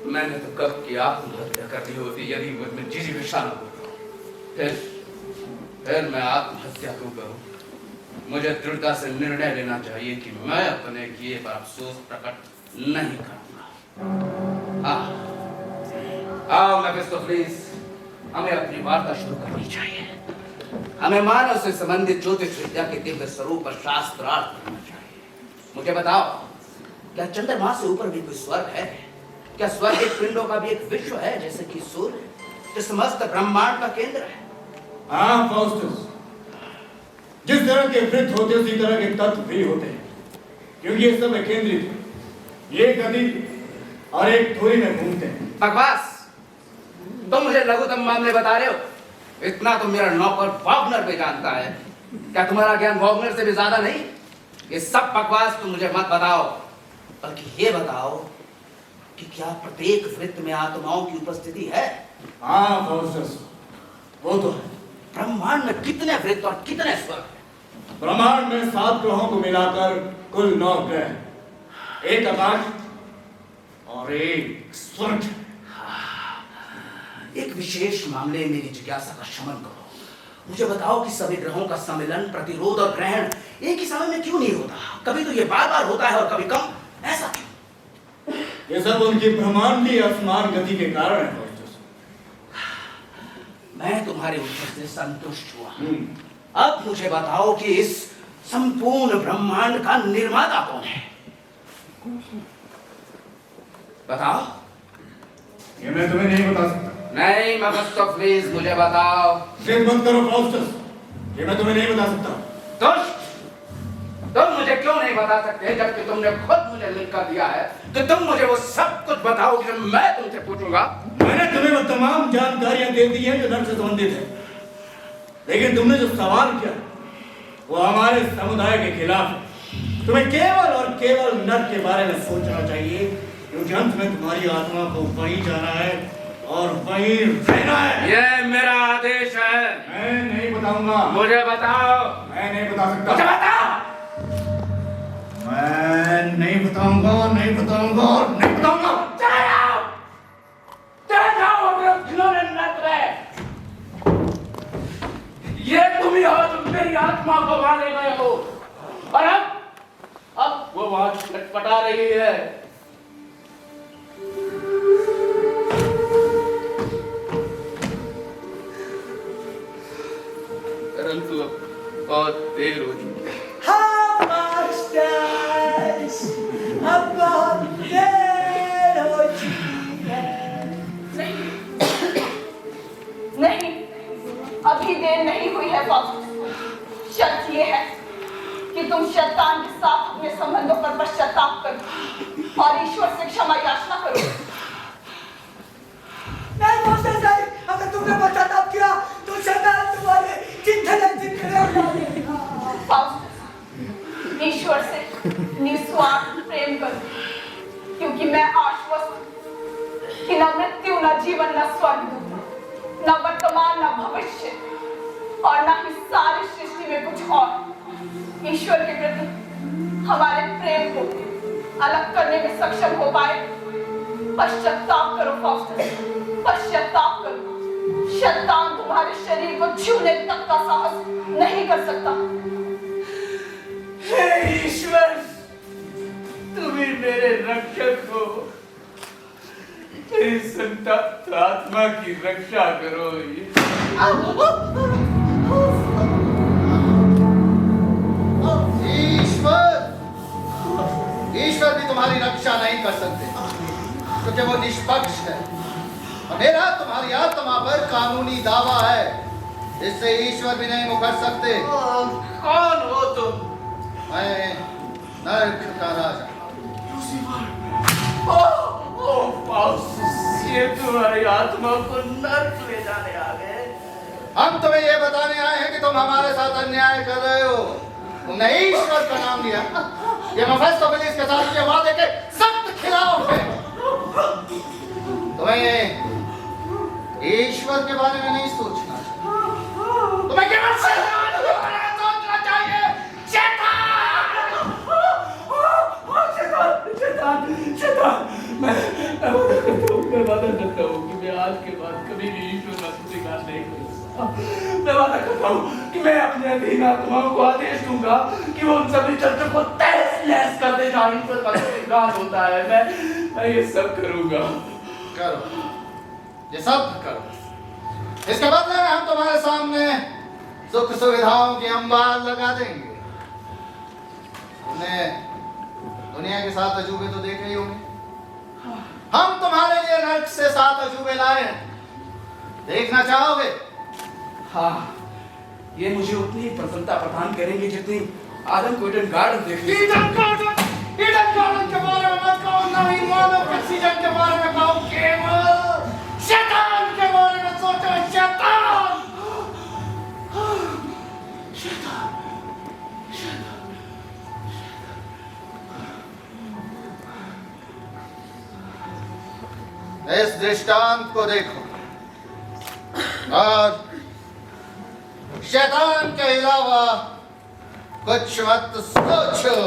मैंने तो कब की आत्महत्या कर ली होती यदि मुझमें जिजीविषा न होता। फिर मैं आत्महत्या क्यों करूं? मुझे दृढ़ता से निर्णय लेना चाहिए कि मैं अपने किए पर अफसोस प्रकट नहीं करूंगा। आओ मेफिस्टोफेलिस, हमें अपनी वार्ता शुरू करनी चाहिए। हमें मानव से संबंधित ज्योतिष विद्या के दिव्य स्वरूप पर शास्त्रार्थ करना चाहिए। मुझे बताओ, क्या चंद्रमा से ऊपर भी कोई स्वर्ग है? क्या स्वर्ग एक पिंडों का भी एक विश्व है, जैसे कि सूर्य जो समस्त ब्रह्मांड का केंद्र है? हाँ फाउस्टस, जिस तरह के वृत्त होते उसी तरह के तत्व भी होते हैं, क्योंकि ये सब केंद्रित है, ये गति और एक धुरी में घूमते हैं। बकवास! तुम मुझे लघुतम मामले बता रहे हो? इतना तो मेरा नौकर वॉगनर भी जानता है। क्या तुम्हारा ज्ञान वॉगनर से भी ज्यादा नहीं? ये सब बकवास तुम मुझे मत बताओ, बल्कि ये बताओ कि क्या प्रत्येक वृत्त में आत्माओं की उपस्थिति है? हाँ फाउस्टस, वो तो है। ब्रह्मांड में कितने वृत्त और कितने स्वर्ग हैं? ब्रह्मांड में 7 ग्रहों को मिलाकर कुल 9 ग्रह, एक आकाश और एक स्वर्ग। एक विशेष मामले में मेरी जिज्ञासा का शमन करो। मुझे बताओ कि सभी ग्रहों का सम्मिलन, प्रतिरोध और ग्रहण एक ही समय में क्यों नहीं होता? कभी तो ये बार बार होता है और कभी कम, ऐसा क्यों? ये सब उनकी ब्रह्मांडीय असमान गति के कारण है फाउस्टस। मैं तुम्हारे उत्तर से संतुष्ट हुआ। अब मुझे बताओ कि इस संपूर्ण ब्रह्मांड का निर्माता कौन है? बताओ। ये मैं तुम्हें नहीं बता सकता। नहीं मगस्तो, प्लीज मुझे बताओ। जिद मत करो फाउस्टस, ये मैं तुम्हें नहीं बता सकता। दुष्ट! तुम मुझे क्यों नहीं बता सकते, जबकि तुमने खुद मुझे लिख कर दिया है? तो तुम मुझे वो सब कुछ बताओ जो मैं तुमसे पूछूंगा। मैंने तुम्हें वो तमाम जानकारियां दे दी हैं जो नर से संबंधित है, लेकिन तुमने जो सवाल किया वो हमारे समुदाय के खिलाफ है। तुम्हें केवल और केवल नर के बारे में सोचना चाहिए, क्योंकि अंत में तुम्हारी आत्मा को वहीं जाना है और वहीं रहना है। ये मेरा आदेश है। मैं नहीं बताऊंगा। मुझे बताओ। मैं नहीं बता सकता। मुझे बताओ। मैं नहीं बताऊंगा, नहीं बताऊंगा, नहीं बताऊंगा। चले जाओ, चले जाओ अपने खिलौने नट में। ये तुम ही हो जो मेरी आत्मा को मारे गए हो, और अब वो वहां छटपटा रही है। परंतु अब बहुत देर हो चुकी है। हाँ मास्टर्स, अब बहुत देर हो चुकी है। नहीं, अभी देर नहीं हुई है फाउस्टस। शर्त ये है कि तुम शैतान के साथ अपने संबंधों पर पश्चाताप करो और ईश्वर से क्षमा याचना करो। नहीं मास्टर साहब, अगर तुमने पश्चाताप किया तो शैतान तुम्हारे चिंतने उड़ा देगा। फाउस्टस, ईश्वर से निस्वार्थ प्रेम करो, क्योंकि मैं आश्वस्त हूं कि न मृत्यु, न जीवन, न स्वर्ग, न वर्तमान, न भविष्य और न ही सारी सृष्टि में कुछ और ईश्वर के प्रति हमारे प्रेम को अलग करने में सक्षम हो पाए। पश्चाताप करो फाउस्टस, पश्चाताप करो। शैतान तुम्हारे शरीर को छूने तक का साहस नहीं कर सकता। हे ईश्वर, तुम ही मेरे रक्षक हो। तेरी संतप्त आत्मा की रक्षा करो। ईश्वर भी तुम्हारी रक्षा नहीं कर सकते, क्योंकि वो निष्पक्ष है। और मेरा तुम्हारी आत्मा पर कानूनी दावा है, इससे ईश्वर भी नहीं मुकर सकते। कौन हो तुम? मैं नर्क का राजा। ये तुम्हारी आत्मा को नर्क ले जाने आ गए। हम तुम्हें ये बताने आए हैं कि तुम हमारे साथ अन्याय कर रहे हो। तुमने ईश्वर का नाम लिया, ये मेफिस्टोफेलिस के साथ के वादे के सख्त खिलाफ है। तुम्हें ईश्वर के बारे में नहीं सोचना चाहिए, तुम्हें केवल शैतान के बारे में सोचना चाहिए। मैं वादा करता हूँ कि मैं आज के बाद कभी भी ईश्वर का स्वीकार नहीं करूँगा। मैं वादा करता हूँ कि मैं अपने अधीन आत्माओं को आदेश दूंगा कि वो उन सभी चर्चों को तहस-नहस कर दे जहाँ ईश्वर का स्वीकार होता है। मैं ये सब करूँगा। करो, ये सब करो। इसके बदले में हम तुम्हारे सामने सुख सुविधाओं की अंबार लगा देंगे। दुनिया के 7 अजूबे तो देखे ही होंगे। हम तुम्हारे लिए नर्क से 7 अजूबे लाए हैं, देखना चाहोगे? हाँ, ये मुझे उतनी ही प्रसन्नता प्रदान करेंगे जितनी आदम को ईडन गार्डन देखने से। ईडन गार्डन के बारे में मत कहो, नहीं मानव ऑक्सीजन के बारे में कहो, केवल शैतान के बारे में सोचो। शैतान, शैतान, इस दृष्टांत को देखो और शैतान के अलावा कुछ मत सोचो।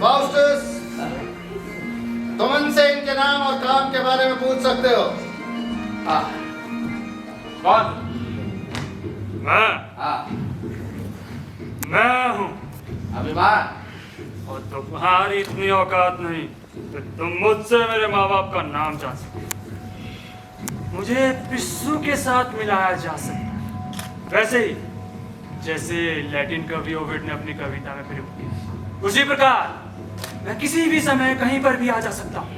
फाउस्टस, तुम इनसे इनके नाम और काम के बारे में पूछ सकते हो। हाँ कौन? हाँ मैं हूँ। अभिमान। और तुम्हारी इतनी औकात नहीं कि तुम मुझसे मेरे माँ बाप का नाम जान सको। मुझे पिस्सू के साथ मिलाया जा सकता, वैसे ही जैसे लैटिन कवि ओविड ने अपनी कविता में प्रयोग किया। उसी प्रकार मैं किसी भी समय कहीं पर भी आ जा सकता हूँ,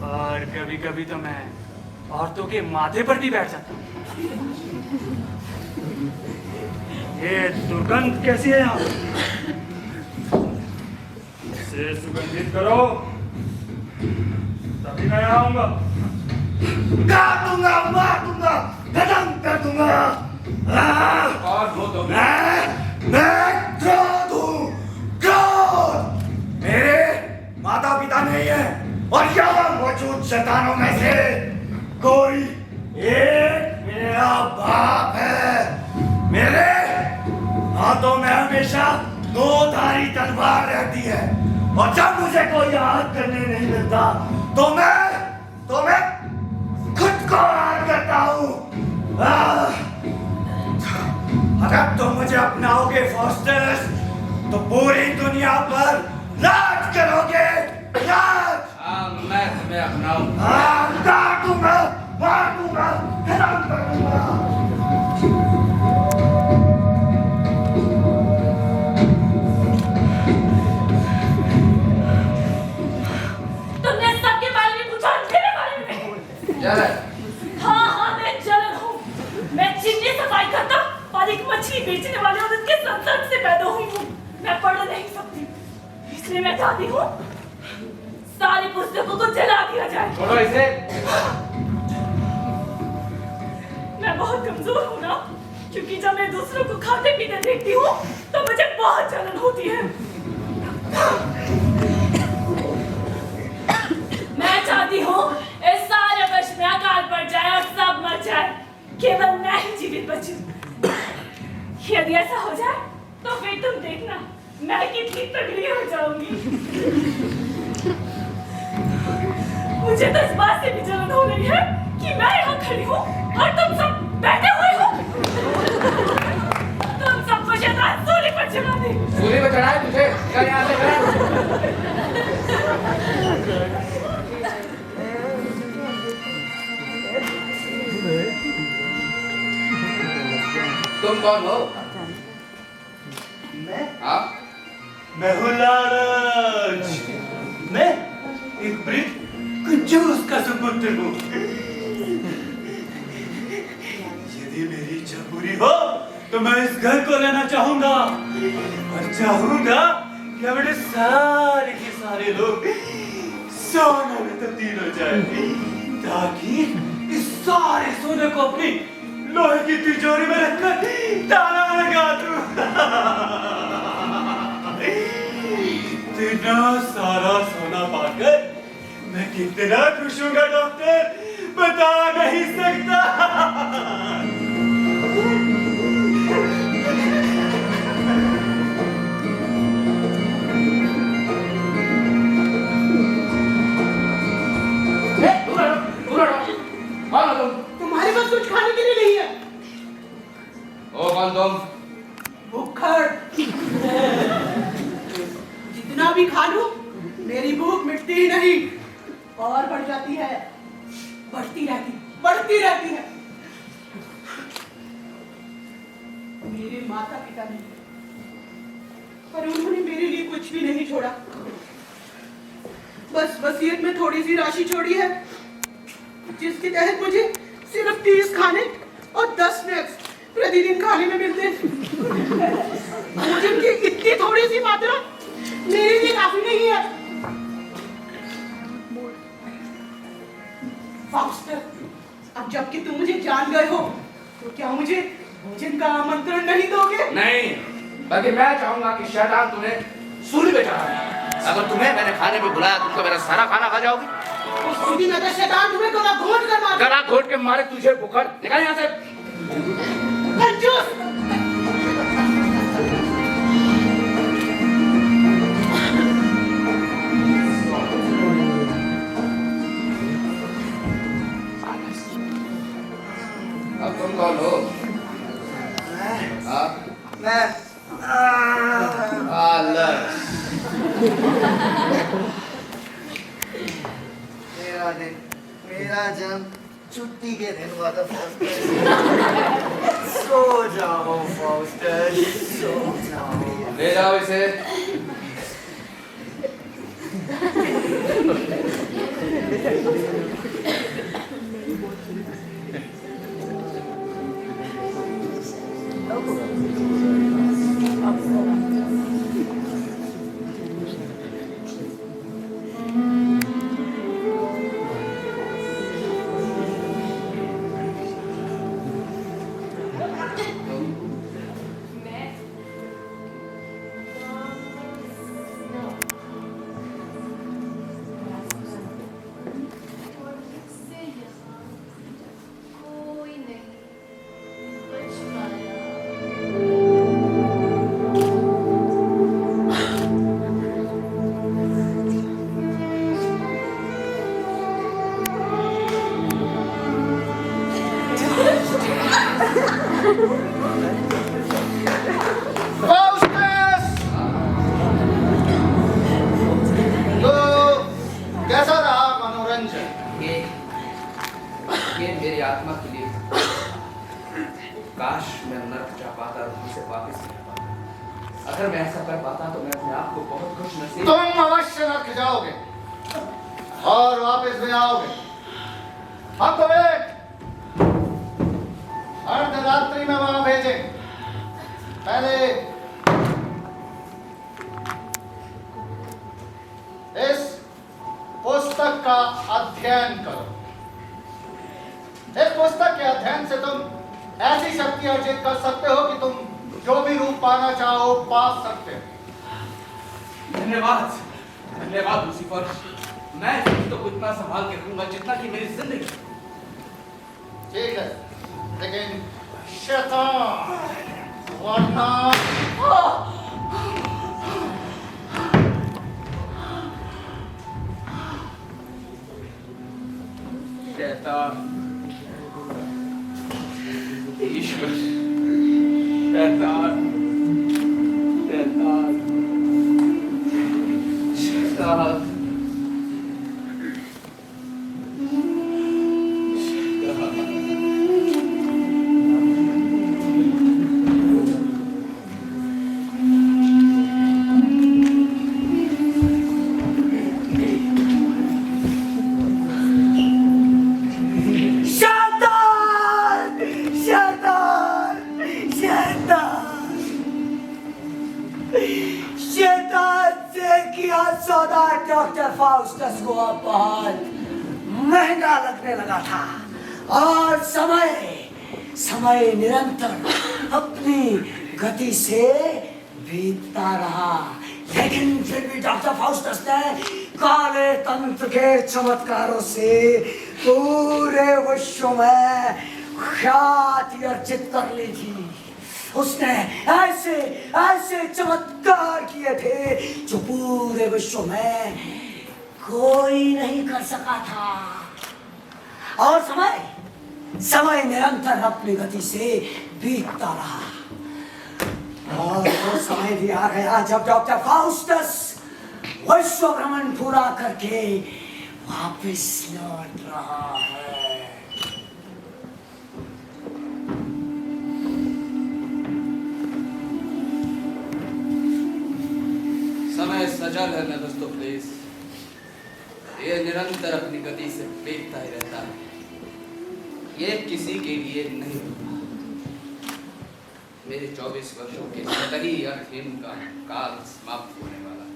और कभी कभी तो मैं औरतों के माथे पर भी बैठ जाता हूँ। ये दुर्गंध कैसी है यहाँ? इसे सुगंधित करो, तभी मैं आऊंगा। काट दूंगा, मार दूंगा, खत्म कर दूंगा। और हो तो मैं क्रोध हूँ, क्रोध। मेरे माता पिता नहीं है, और यहाँ मौजूद शैतानों में से कोई एक मेरा बाप है। मेरे हाथों में हमेशा 2 धारी तलवार रहती है, और जब मुझे कोई याद करने नहीं मिलता तो मैं खुद को याद करता हूँ। अगर तुम मुझे अपनाओगे फाउस्टस, तो पूरी दुनिया पर राज करोगे, राज। हाँ, मैं तुम्हें अपनाऊं। काटूंगा, मार दूंगा, खत्म कर दूंगा। तुमने सबके बारे में पूछा, मेरे बारे में? जलन। हाँ, मैं जलन हूँ। मैं चिमनी सफाई करता और एक मछली बेचने वाले औरत के संसर्ग से पैदा हुई हूँ। मैं पढ़ नहीं सकती, इसलिए मैं चाहती हूँ सारी पुस्तकों को जला दिया जाए। छोड़ो इसे। मैं बहुत कमजोर हूँ ना, क्योंकि जब मैं दूसरों को खाते पीते देखती हूँ तो मुझे बहुत जलन होती है। मैं चाहती हूँ इस सारे वर्ष में अकाल पड़ जाए और सब मर जाए, केवल मैं ही जीवित बचूं। यदि ऐसा हो जाए तो फिर तुम देखना मैं कितनी तगड़ी हो जाऊंगी। मुझे तो इस बात से भी जलन हो रही है कि मैं यहाँ खड़ी हूँ और तुम सब बैठे हुए हो। तुम सबको शैतान सूली पर चढ़ा दे। सूली पर चढ़ाए तुझे? चल यहाँ से चल। तुम कौन हो? मैं हूँ लालच। मैं एक वृद्ध कंजूस का सुपुत्र हूँ। यदि मेरी इच्छा पूरी हो तो मैं इस घर को लेना चाहूंगा, और चाहूंगा कि हमारे सारे के सारे लोग सोने में तब्दील हो जाए, ताकि इस सारे सोने को अपनी लोहे की तिजोरी में रखकर ताला लगा दूं। इतना सारा सोना पाकर मैं कितना खुश हूँगा डॉक्टर, बता नहीं सकता। तुम्हारे पास कुछ खाने के लिए नहीं बढ़ती रहती है। मेरे माता पिता नहीं, पर उन्होंने मेरे लिए कुछ भी नहीं छोड़ा। बस वसीयत में थोड़ी सी राशि छोड़ी है, जिसके तहत मुझे सिर्फ 30 खाने और 10 स्नैक्स प्रतिदिन खाने में मिलते हैं। भोजन की इतनी थोड़ी सी मात्रा मेरे लिए काफी नहीं है। फाउस्टर, अब जबकि तुम मुझे जान गए हो, तो क्या मुझे भोजन का आमंत्रण नहीं दोगे? नहीं, बल्कि मैं चाहूंगा कि शैतान तुम्हें सूली पे चढ़ाए। अगर तुम्हें मैंने खाने पे बुलाया तुम तो मेरा सारा खाना खा जाओगी। उस स्थिति में तो शैतान तुम्हें गला घोट कर मारे। गला घोट के मारे तुझे बुखार, निकल यहाँ से। कंजूस! अब तुम कौन हो? मैं आलस। मेरा जन्म छुट्टी के दिन हुआ था फाउस्टर। सो जाओ फाउस्टर, सो जाओ। ले जाओ इसे। तुम अवश्य न खिजाओगे और वापस भी आओगे। हम तुम्हें अर्धरात्रि में वहां भेजे। पहले इस पुस्तक का अध्ययन करो। इस पुस्तक के अध्ययन से तुम ऐसी शक्ति अर्जित कर सकते हो कि तुम जो भी रूप पाना चाहो पा सकते हो। धन्यवाद, धन्यवाद लूसीफर। मैं इसे तो उतना संभाल के रखूंगा जितना कि मेरी जिंदगी। ठीक है, लेकिन शैतान वरना शैतान, ईश्वर, शैतान, शैतान, शैतान, डॉक्टर फाउस्टस को अब बहुत महंगा लगने लगा था और समय निरंतर अपनी गति से बीतता रहा। लेकिन फिर भी डॉक्टर फाउस्टस ने काले तंत्र के चमत्कारों से पूरे विश्व में ख्याति अर्जित कर ली थी। उसने ऐसे ऐसे चमत्कार किए थे जो पूरे विश्व में कोई नहीं कर सका था। और समय निरंतर अपनी गति से बीतता रहा। और वो समय भी आ गया जब डॉक्टर फाउस्टस विश्व भ्रमण पूरा करके वापस लौट रहा है। जल है मेफिस्तो प्लीज, ये निरंतर अपनी गति से फेंकता ही रहता है। ये किसी के लिए नहीं होता। मेरे 24 वर्षों के सतही अर्थहीन का काल समाप्त होने वाला है।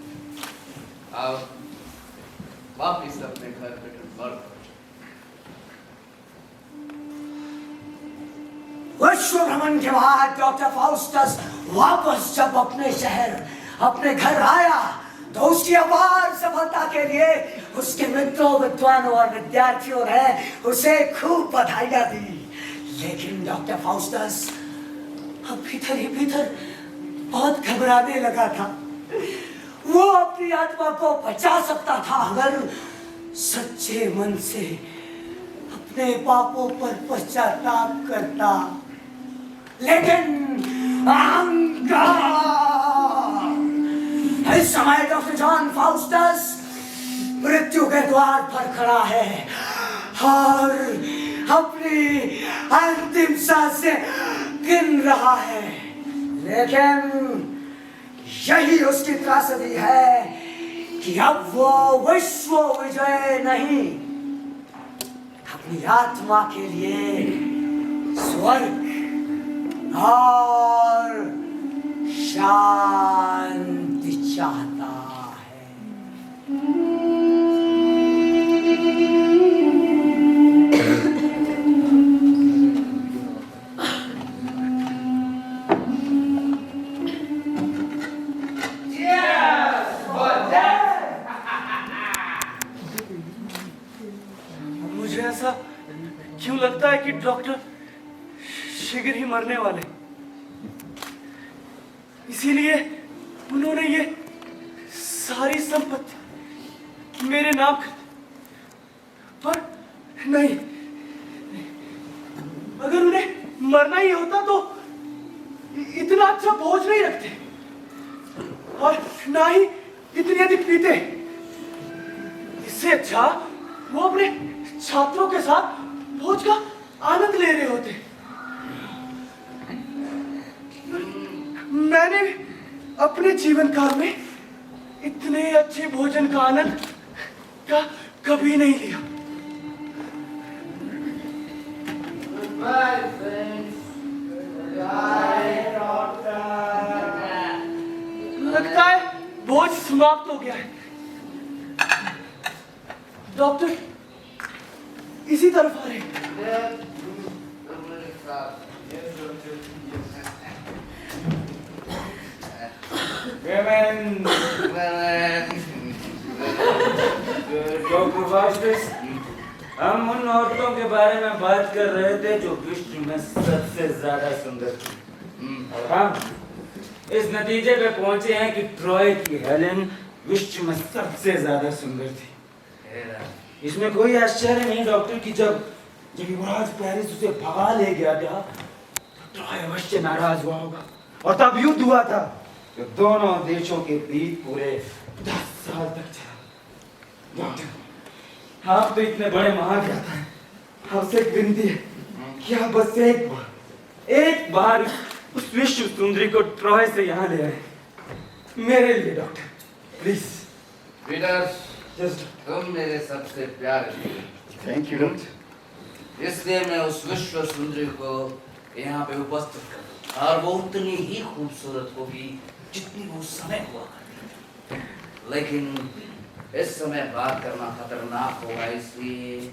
अब वापिस अपने घर पेटर्सबर्ग विश्व भ्रमण के बाद डॉक्टर फाउस्टस वापस जब अपने शहर अपने घर आया तो उसकी अपार सफलता के लिए उसके मित्रों, विद्वानों और विद्यार्थियों ने उसे खूब बधाइयां दी। लेकिन डॉक्टर फाउस्टस अब भीतर ही भीतर बहुत घबराने लगा था। वो अपनी आत्मा को बचा सकता था अगर सच्चे मन से अपने पापों पर पश्चाताप करता, लेकिन अहंकार। इस समय डॉक्टर जॉन फाउस्टस मृत्यु के द्वार पर खड़ा है और अपनी अंतिम सांसें गिन रहा है। लेकिन यही उसकी त्रासदी है कि अब वो विश्व विजय नहीं, अपनी आत्मा के लिए स्वर्ग और शांति चाहता है। मुझे ऐसा क्यों लगता है कि डॉक्टर शीघ्र ही मरने वाले, इसीलिए उन्होंने ये सारी संपत्ति मेरे नाम कर दी। पर नहीं, अगर उन्हें मरना ही होता तो इतना अच्छा बोझ नहीं रखते और ना ही इतनी अधिक पीते। इससे अच्छा वो अपने छात्रों के साथ भोज का आनंद ले रहे होते। मैंने अपने जीवन काल में इतने अच्छे भोजन का आनंद का कभी नहीं लिया। लगता है भोज समाप्त हो गया है। डॉक्टर इसी तरफ आ रहे हैं। डॉक्टर फाउस्टस, हम उन औरतों के बारे में बात कर रहे थे जो विश्व में सबसे ज्यादा सुंदर थी। और हम इस नतीजे पे पहुंचे हैं कि ट्रॉय की हेलेन विश्व में सबसे ज्यादा सुंदर थी। इसमें कोई आश्चर्य नहीं डॉक्टर कि जब युवराज पेरिस उसे भगा ले गया था तो ट्रॉय अवश्य नाराज हुआ होगा। और तब युद्ध हुआ था जो दोनों देशों के बीच पूरे 10 साल तक चला। डॉक्टर, आप तो इतने बड़े महाज्ञाता हैं, आपसे एक विनती है कि आप बस एक बार उस विश्व सुंदरी को ट्रॉय से यहाँ ले आए मेरे लिए। Doctor please. पीटर, जस्ट तुम मेरे सबसे प्यारे। Thank you doctor. इसलिए मैं उस विश्व सुंदरी को यहाँ पे उपस्थित करूँ और वो उतनी ही खूबसूरत होगी जितनी वो उस समय हुआ करती। लेकिन इस समय बात करना खतरनाक होगा, इसलिए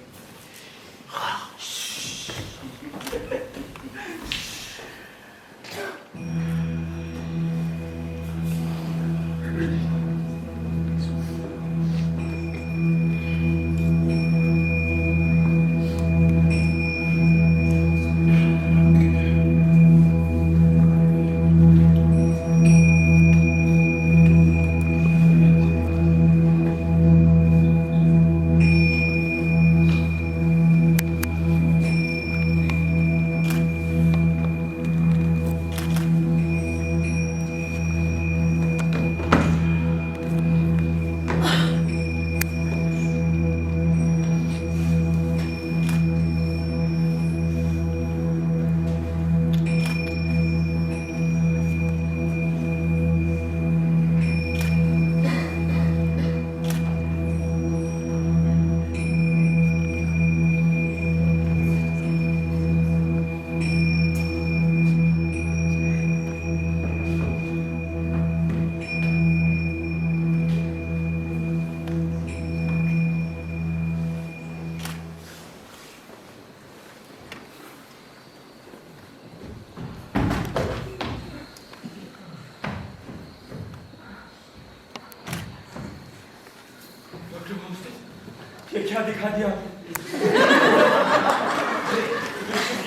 क्या दिखा दिया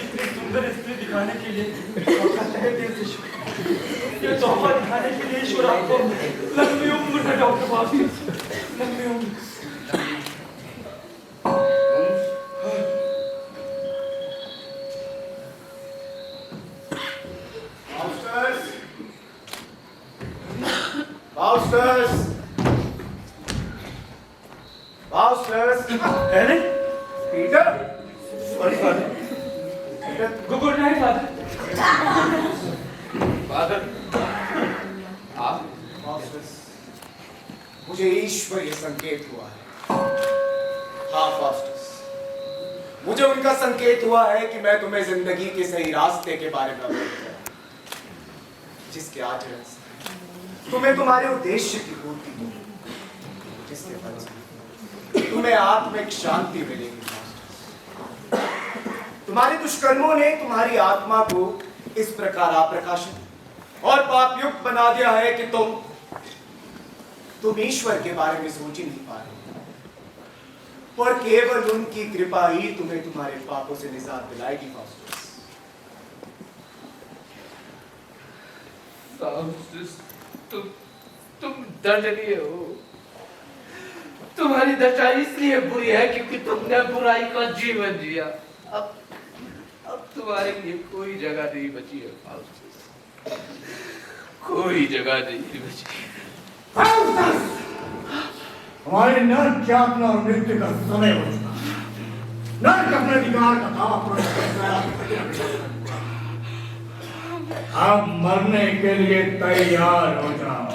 इतनी सुंदर स्त्री दिखाने के लिए आपका तहे दिल से शुक्र। ये तोहफा दिखाने के लिए ईश्वर आपको लंबी उम्र है डॉक्टर फाउस्टस, लंबी उम्र। Ellen, Peter, sorry father, good night father. Father, आप? मुझे ईश्वरीय संकेत हुआ है। हाँ फास्टस, मुझे उनका संकेत हुआ है कि मैं तुम्हें जिंदगी के सही रास्ते के बारे में अवगत कराऊं, जिसके आचरण से तुम्हें तुम्हारे उद्देश्य की पूर्ति होगी, जिसके फल से तुम्हें आत्मिक शांति मिलेगी। तुम्हारे दुष्कर्मों ने तुम्हारी आत्मा को इस प्रकार अप्रकाशित और पापयुक्त बना दिया है कि तुम ईश्वर के बारे में सोच ही नहीं पा रहे, और केवल उनकी कृपा ही तुम्हें तुम्हारे पापों से निजात दिलाएगी। फाउस्टस, तुम दंडनीय हो। तुम्हारी दशा इसलिए बुरी है क्योंकि तुमने बुराई का जीवन जिया। अब तुम्हारे लिए कोई जगह नहीं बची है फाउस्टस, कोई जगह नहीं बची। फाउस्टस, हमारे नर्क जागना और मृत्यु का समय हो चुका। नर्क अपने अधिकार का दावा पुरस्कृत करता है। अब मरने के लिए तैयार हो जाओ।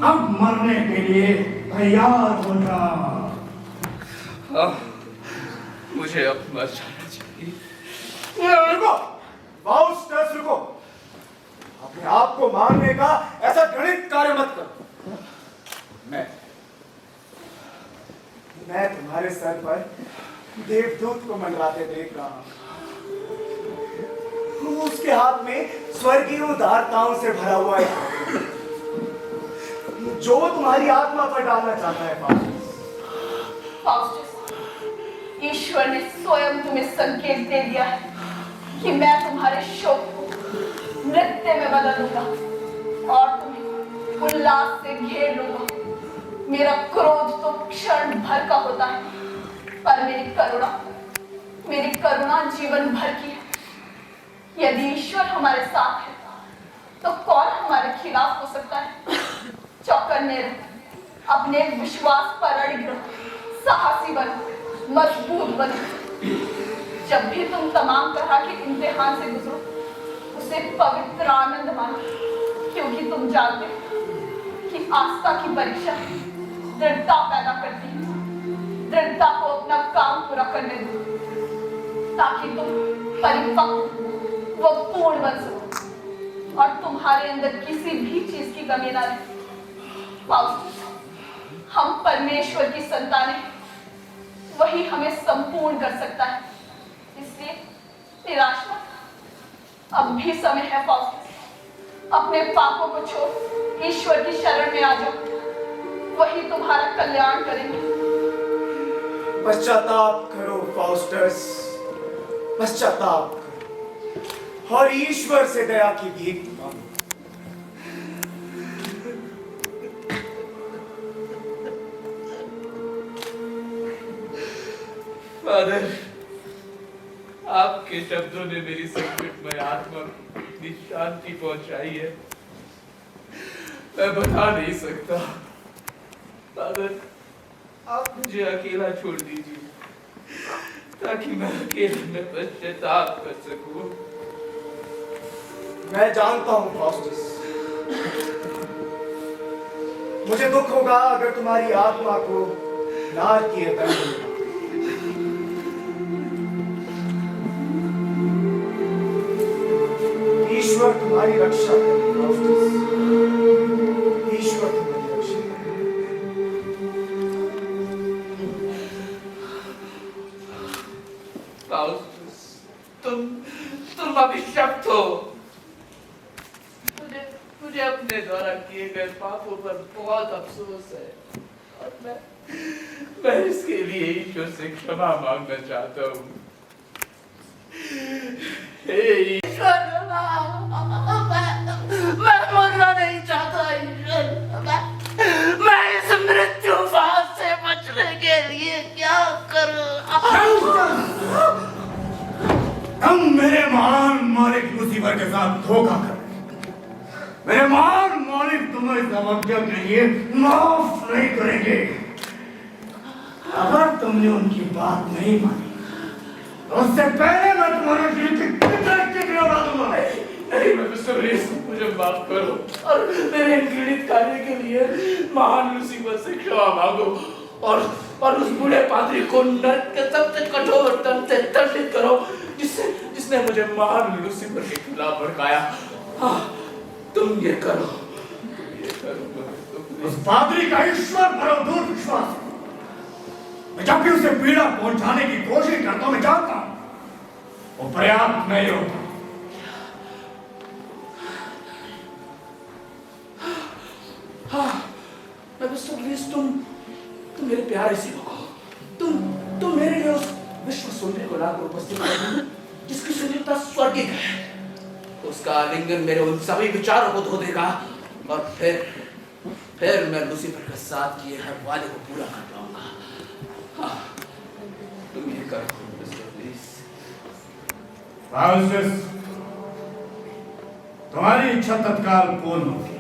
अब मरने के लिए तैयार हो जाओ। मुझे अब मर जाना चाहिए। रुको, फाउस्टस रुको। अपने आप को मारने का ऐसा घृणित कार्य मत करो। मैं तुम्हारे सर पर देवदूत को मंडराते देख रहा हूं। उसके हाथ में स्वर्गीय उदारताओं से भरा हुआ है, जो तुम्हारी आत्मा पर डालना चाहता है। फाउस्टस, ईश्वर ने स्वयं तुम्हें संकेत दे दिया है कि मैं तुम्हारे शोक को नृत्य में बदल दूंगा और तुम्हें उल्लास से घेर लूंगा। मेरा क्रोध तो क्षण भर का होता है, पर मेरी करुणा जीवन भर की है। यदि ईश्वर हमारे साथ है तो कौन हमारे खिलाफ हो सकता है? चौकन्ने रहो, अपने विश्वास पर अड़िग रहो, साहसी बनो, मजबूत बनो। जब भी तुम तमाम तरह के इम्तिहान से गुजरो, उसे पवित्र आनंद मानो, क्योंकि तुम जानते हो कि आस्था की परीक्षा दृढ़ता पैदा करती है। दृढ़ता को अपना काम पूरा करने दो, ताकि तुम परिपक्व व पूर्ण बन सको और तुम्हारे अंदर किसी भी चीज की कमी ना रहे। हम परमेश्वर की संतान हैं, वही हमें संपूर्ण कर सकता है। इसलिए निराश मत, अब भी समय है फाउस्टस। अपने पापों को छोड़ ईश्वर की शरण में आ जाओ, वही तुम्हारा कल्याण करेंगे। पश्चाताप करो फाउस्टस, पश्चाताप करो और ईश्वर से दया की भीख मांगो। फादर, आपके शब्दों ने मेरी संकटमय आत्मा को इतनी शांति पहुंचाई है, मैं बता नहीं सकता। फादर, आप मुझे अकेला छोड़ दीजिए ताकि मैं अकेले में पश्चाताप कर सकूं। मैं जानता हूं फाउस्टस, मुझे दुख होगा अगर तुम्हारी आत्मा को नारकीय दंड मिला। ईश्वर तुम्हारी रक्षा करे फाउस्टस, ईश्वर तुम्हारी रक्षा करे। फाउस्टस, तुम अभिशप्त हो। मुझे अब अपने द्वारा किए गए पापों पर बहुत अफसोस है और मैं इसके लिए ईश्वर से क्षमा मांगना चाहता हूँ। हे ईश्वर, मैं मरना नहीं चाहता ईश्वर। मैं इस मृत्यु फांस से बचने के लिए क्या करूं? तुम मेरे महान मालिक लूसीफर के साथ धोखा कर मेरे महान मालिक तुम्हें इस अवज्ञा के लिए माफ नहीं करेंगे। अगर तुमने उनकी बात नहीं मानी तो उससे पहले मैं तुम्हारे दिल की कितने उड़ा दूंगा। नहीं, मैं मुझे माफ करो और मेरे घृणित कार्य के लिए महान लूसीफर से क्षमा मांगो और उस बूढ़े पादरी को नर्क के सबसे कठोर दंड से दंडित करो जिसने मुझे महान लूसीफर के खिलाफ भड़काया। हाँ, तुम ये करो। उस पादरी का ईश्वर पर अटूट विश्वास है। मैं जब भी उसे पीड़ा पहुंचाने की कोशिश करता हूं, मैं जानता हूं वो पर्याप्त नहीं होता। हाँ, मैं बस प्लीज तुम मेरे प्यारे से हो। तुम मेरे लिए उस विश्व सुंदरी को लाकर उपस्थित कर जिसकी सुंदरता स्वर्गिक है। उसका आलिंगन मेरे उन सभी विचारों को धो देगा और फिर मैं लूसीफर के साथ किए हर वादे को पूरा कर पाऊंगा। हाँ, तुम ये करो प्लीज। फाउस्टस, तुम्हारी इच्छा तत्काल पूर्ण होगी।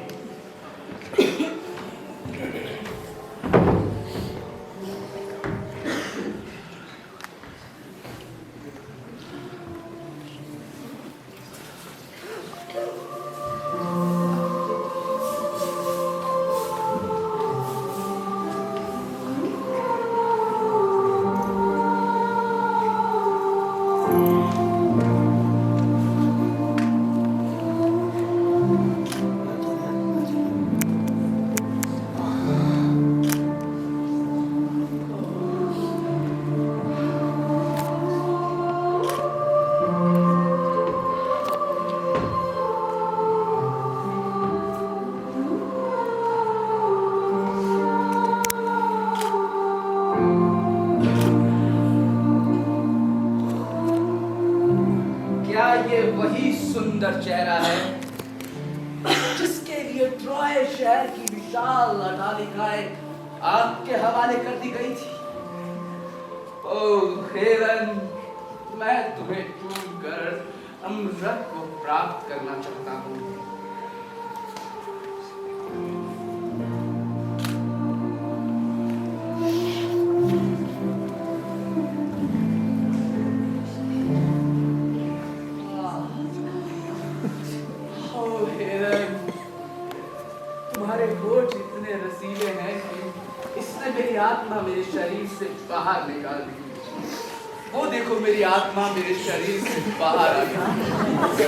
ये वही सुंदर चेहरा है जिसके लिए ट्रॉय शहर की विशाल अट्टालिकाएं आग के हवाले कर दी गई थी। ओह हेलन, मैं तुम्हें चूमकर अमृत को प्राप्त करना चाहता हूँ। तुम्हारे होठ इतने रसीले हैं कि इसने मेरी आत्मा मेरे शरीर से बाहर निकाल दी। वो देखो, मेरी आत्मा मेरे शरीर से बाहर आ गई।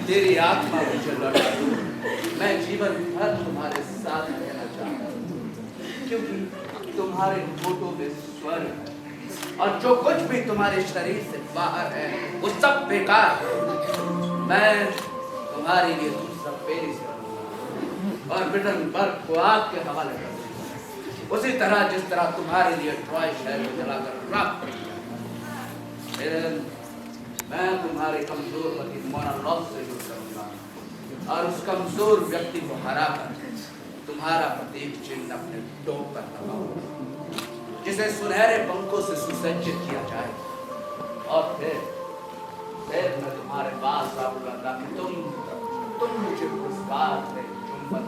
तेरी आत्मा मुझे लौटा दो। मैं जीवन भर तुम्हारे साथ रहना चाहता हूँ, क्योंकि तुम्हारे होठों में स्वर्ग है और जो कुछ भी तुम्हारे शरीर से बाहर है वो सब बेकार है। मैं तुम्हारे लिए दूसरा पेरिस करूंगा और ब्रिटेन बर्ग को आग के हवाले कर दूंगा, उसी तरह जिस तरह तुम्हारे लिए ट्रॉय शहर में जलाकर राख कर दिया। मैं तुम्हारे कमजोर पति मोनालॉग से युद्ध करूंगा और उस कमजोर व्यक्ति को हराकर तुम्हारा प्रतीक चिन्ह अपने टोप पर लगाऊंगा, जिसे सुनहरे पंखों से सुसज्जित किया जाए। और फिर मैं तुम्हारे पास आऊंगा ताकि तुम मुझे पुरस्कार से चुंबन।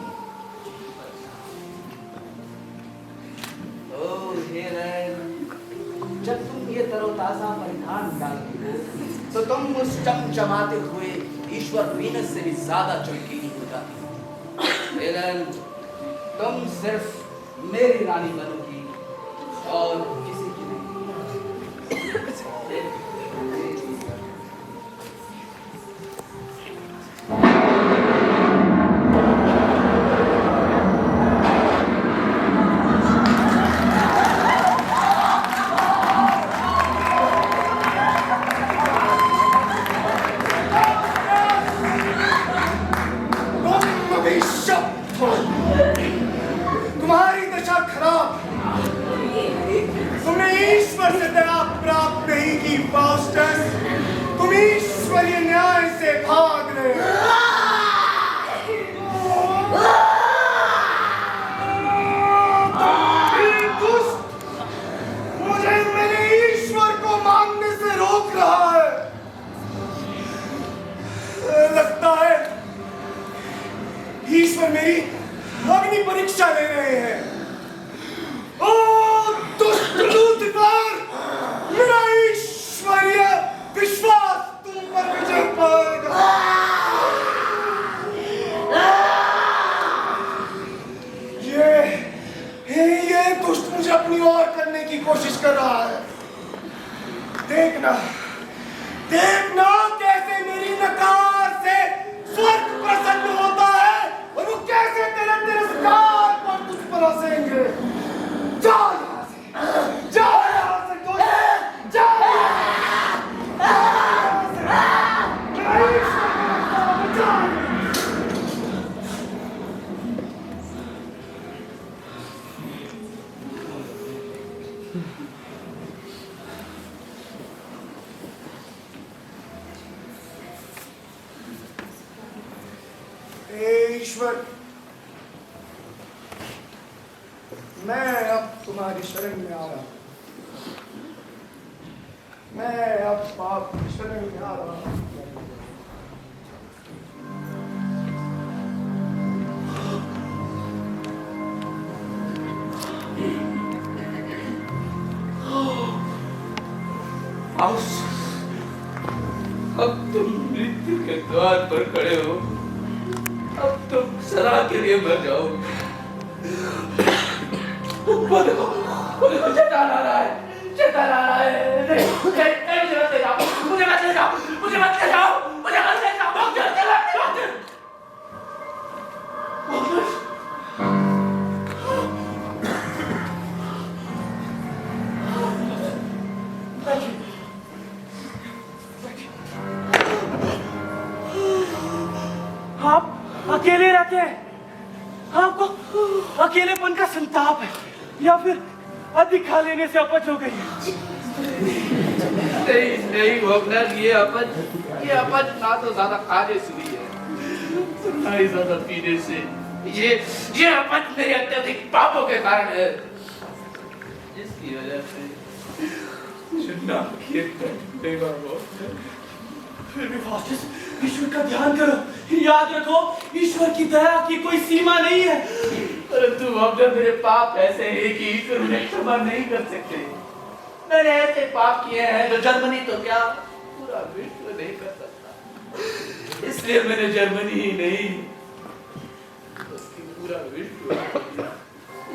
ओह हेलन, जब तुम ये तरोताजा परिधान डालती हो तो तुम उस चमचमाते हुए ईश्वर वीनस से भी ज्यादा चमकीली हो जाती। हेलन, तुम सिर्फ मेरी रानी बनोगी और किसी की नहीं। तुम विश्व ईश्वर से दया प्राप्त नहीं की फाउस्टस, तुम ईश्वरीय न्याय से भाग रहे हो। मुझे मेरे ईश्वर को मानने से रोक रहा है। लगता है ईश्वर मेरी अग्नि परीक्षा ले रहे हैं। ओ दुष्ट लूसीफर, मेरा ईश्वरीय विश्वास तुम पर विजय पाएगा। ये दुष्ट मुझे अपनी ओर करने की कोशिश कर रहा है। देखना देखना कैसे मेरी नकार से स्वर्ग प्रसन्न होता है और वो कैसे तेरे तिरस्कार पर तुझ पर हंसेंगे। जाओ यहाँ से, जाओ यहाँ से, जाओ ईश्वर, मैं अब तुम्हारी शरण में आ रहा हूं। मैं अब आपकी शरण में आ रहा हूं। अब तुम मृत्यु के द्वार पर खड़े हो। अब तुम सदा के लिए मर जाओ। वो देखो शैतान आ रहा है, शैतान आ रहा है। नहीं, मुझे मत ले जाओ, मुझे मत ले जाओ, मुझे मत ले जाओ, मुझे मत ले जाओ। आप अकेले रहते हैं, आपको अकेलेपन का संताप है या फिर अधिक खा लेने से अपच हो गई है? नहीं नहीं वॉगनर, ये अपच ना तो ज्यादा खाने से हुई है, ना ही ज्यादा पीने से। ये अपच मेरे अत्यधिक पापों के कारण है, जिसकी वजह से फिर भी फास्टस, ईश्वर का ध्यान करो, याद रखो ईश्वर की दया की कोई सीमा नहीं है। परंतु वॉगनर, मेरे पाप ऐसे हैं कि ईश्वर उन्हें क्षमा नहीं कर सकते। मैंने ऐसे पाप किए हैं जो जर्मनी तो क्या पूरा विश्व नहीं कर सकता। इसलिए मैंने जर्मनी ही नहीं बल्कि पूरा विश्व खो दिया।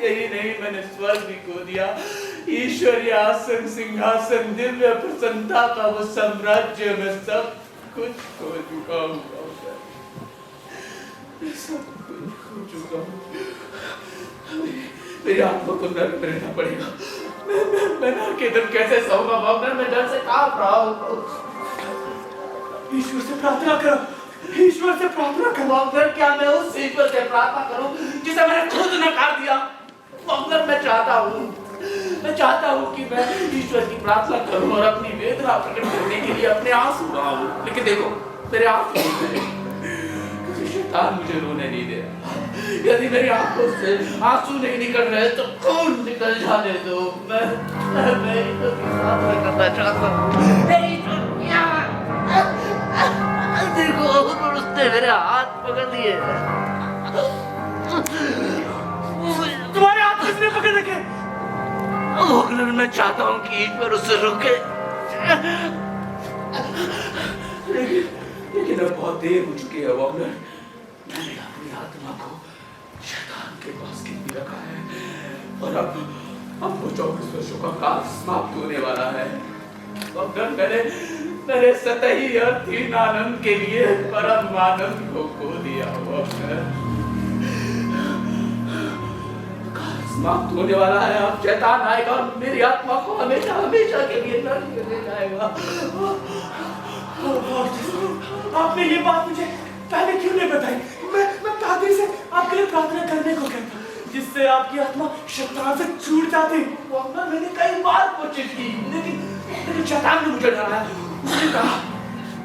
यही नहीं, मैंने स्वर्ग भी खो दिया। ईश्वरीय आसन, सिंहासन, दिव्य प्रसन्नता का वो साम्राज्य, मैं सब कुछ खो चुका हूँ। सब कुछ खो चुका हूँ। मेरी आत्मा को नर्क में रहना पड़ेगा। मैं नर्क के दिन कैसे सोऊंगा वॉगनर? मैं डर से कांप रहा हूँ। ईश्वर से प्रार्थना करो, ईश्वर से प्रार्थना करो। वॉगनर, क्या मैं उस ईश्वर से प्रार्थना करूं जिसे मैंने खुद नकार दिया? वॉगनर, मैं चाहता हूं कि मैं ईश्वर की प्रार्थना करूं और अपनी वेदना प्रकट करने के लिए अपने आंसू बहाऊं। लेकिन देखो, मेरे आंसू शैतान मुझे रोने नहीं दे रहा। यदि मेरी आंखों से आंसू नहीं निकल रहे तो खून निकल जाने दो। मैं ईश्वर की प्रार्थना करना चाहता हूं। देखो, उसने मेरे हाथ पकड़ लिए। तुम्हारे हाथ किसने पकड़ रखे? वॉगनर, मैं चाहता हूं कि ईश्वर उससे रुके, लेकिन अब बहुत देर हो चुकी है वॉगनर। मैंने अपनी आत्मा को शैतान के पास गिरवी रखा है और अब वो 24 वर्षों का काल समाप्त होने वाला है। वॉगनर, मैंने सतही अर्थहीन आनंद के लिए परम आनंद को खो दिया। वॉगनर, समाप्त होने वाला है। अब शैतान आएगा और मेरी आत्मा को हमेशा हमेशा के लिए नरक में ले जाएगा। आपने ये बात मुझे पहले क्यों नहीं बताई? मैं पादरी से आपके लिए प्रार्थना करने को कहता। जिससे आपकी आत्मा शैतान से छूट जाती। वरना मैंने कई बार कोशिश की, लेकिन शैतान ने मुझे डराया। उसने कहा